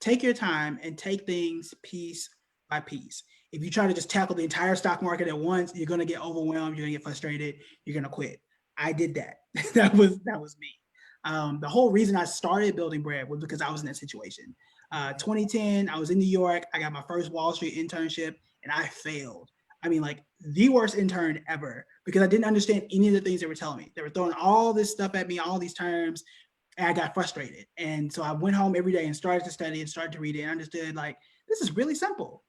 Take your time and take things piece by piece. If you try to just tackle the entire stock market at once, you're going to get overwhelmed, you're going to get frustrated, you're going to quit. I did that. That was me. The whole reason I started building bread was because I was in that situation. 2010, I was in New York. I got my first Wall Street internship and I failed. I mean, like the worst intern ever, because I didn't understand any of the things they were telling me. They were throwing all this stuff at me, all these terms, and I got frustrated. And so I went home every day and started to study and started to read it and understood, like, this is really simple.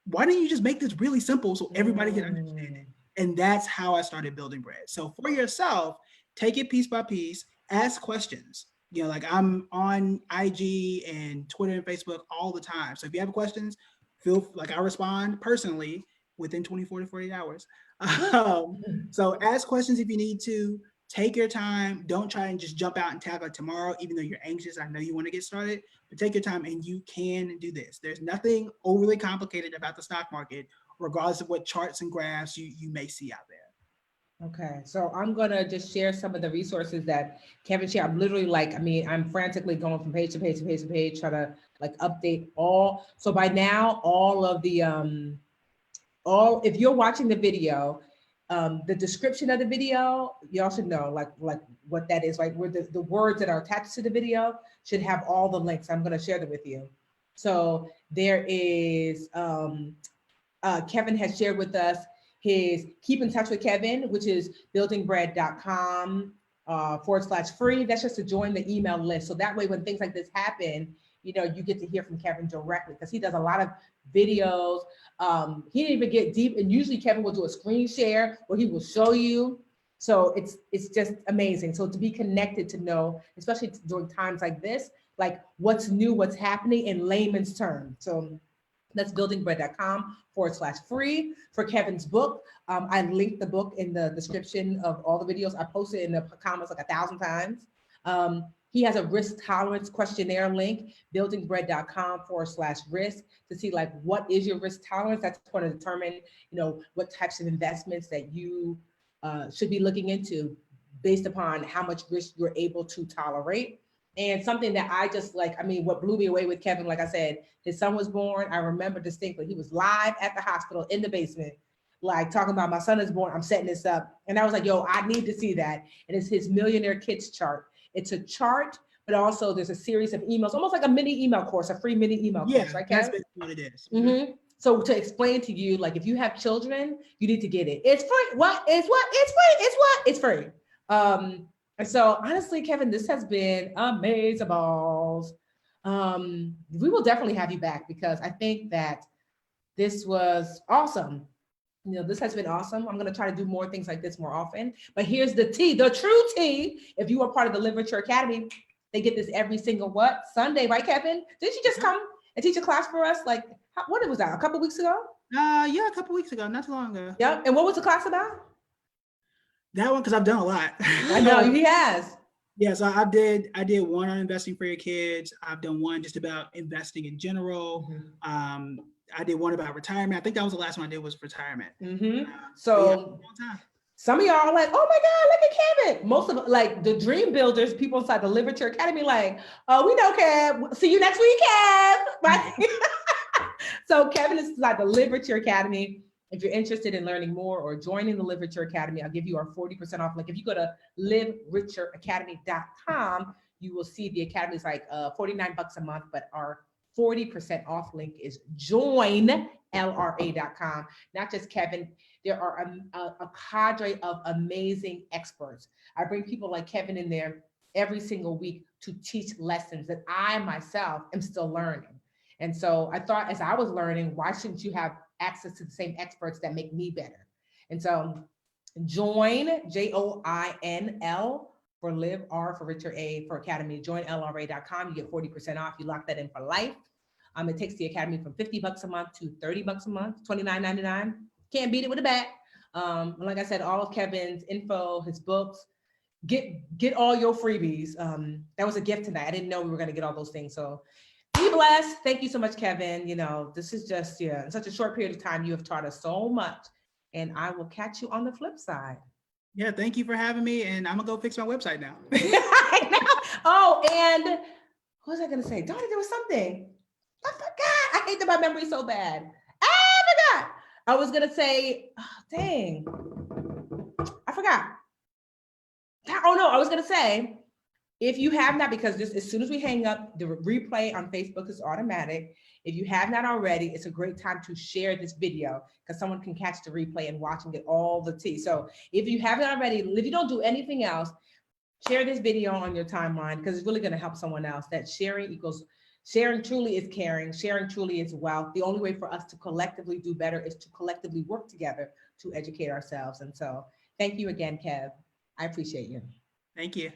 Why don't you just make this really simple so everybody can understand it? And that's how I started building bread. So for yourself, take it piece by piece, ask questions. You know, like I'm on IG and Twitter and Facebook all the time. So if you have questions, feel like I respond personally within 24 to 48 hours. So ask questions if you need to. Take your time. Don't try and just jump out and tackle it tomorrow, even though you're anxious. I know you want to get started, but take your time and you can do this. There's nothing overly complicated about the stock market, regardless of what charts and graphs you may see out there. Okay, so I'm gonna just share some of the resources that Kevin shared. I'm literally like, I mean, I'm frantically going from page to page to page to page, trying to like update all. So by now, all of the, if you're watching the video, the description of the video, y'all should know like what that is, right? Where the words that are attached to the video should have all the links. I'm gonna share them with you. So there is, Kevin has shared with us his keep in touch with Kevin, which is buildingbread.com /free. That's just to join the email list. So that way, when things like this happen, you know, you get to hear from Kevin directly because he does a lot of videos. He didn't even get deep. And usually Kevin will do a screen share where he will show you. So it's just amazing. So to be connected, to know, especially during times like this, like what's new, what's happening in layman's terms. So that's buildingbread.com /free for Kevin's book. I linked the book in the description of all the videos. I posted in the comments like 1,000 times. He has a risk tolerance questionnaire link, buildingbread.com /risk, to see like what is your risk tolerance. That's going to determine, you know, what types of investments that you should be looking into based upon how much risk you're able to tolerate. And something that I just like, I mean, what blew me away with Kevin, like I said, his son was born. I remember distinctly, he was live at the hospital in the basement, like talking about my son is born, I'm setting this up. And I was like, yo, I need to see that. And it's his Millionaire Kids Chart. It's a chart, but also there's a series of emails, almost like a mini email course, a free mini email course, right, Kevin? That's what it is. Mm-hmm. So to explain to you, like if you have children, you need to get it. It's free. What? It's what? It's free. It's what? It's free. And so honestly, Kevin, this has been amazing balls. We will definitely have you back because I think that this was awesome. You know, this has been awesome. I'm going to try to do more things like this more often. But here's the tea, the true tea. If you are part of the Literature Academy, they get this every single Sunday, right, Kevin? Didn't you just come and teach a class for us? Like, what was that? A couple weeks ago? Yeah, a couple weeks ago, not too long ago. Yeah. And what was the class about? That one, because I've done a lot. I know he has. Yeah, so I did one on investing for your kids. I've done one just about investing in general. Mm-hmm. I did one about retirement. I think that was the last one I did was retirement. Mm-hmm. So yeah, some of y'all are like, oh my God, look at Kevin. Most of like the dream builders, people inside the Literature Academy, like, oh, we know Kev. See you next week, Kev. Right? So Kevin is inside the Literature Academy. If you're interested in learning more or joining the Literature Academy, I'll give you our 40% off link. If you go to livericheracademy.com, you will see the Academy is like $49 a month, but our 40% off link is joinlra.com. Not just Kevin, there are a cadre of amazing experts. I bring people like Kevin in there every single week to teach lessons that I myself am still learning. And so I thought as I was learning, why shouldn't you have access to the same experts that make me better? And so join, JOINL for live, R for Richard, A for Academy, joinlra.com. You get 40% off. You lock that in for life. It takes the Academy from $50 a month to $30 a month, $29.99. Can't beat it with a bat. Like I said, all of Kevin's info, his books, get all your freebies. That was a gift tonight. I didn't know we were going to get all those things. So be blessed. Thank you so much, Kevin. You know, this is just, in such a short period of time, you have taught us so much. And I will catch you on the flip side. Yeah, thank you for having me. And I'm going to go fix my website now. I know. Oh, and what was I going to say? Darn it, there was something. I forgot. I hate that my memory is so bad. I forgot. I was going to say, oh, dang. I forgot. Oh, no, I was going to say, If you have not, because just as soon as we hang up, the replay on Facebook is automatic. If you have not already, it's a great time to share this video because someone can catch the replay and watch and get all the tea. So if you haven't already, if you don't do anything else, share this video on your timeline because it's really going to help someone else. That sharing truly is caring. Sharing truly is wealth. The only way for us to collectively do better is to collectively work together to educate ourselves. And so thank you again, Kev. I appreciate you. Thank you.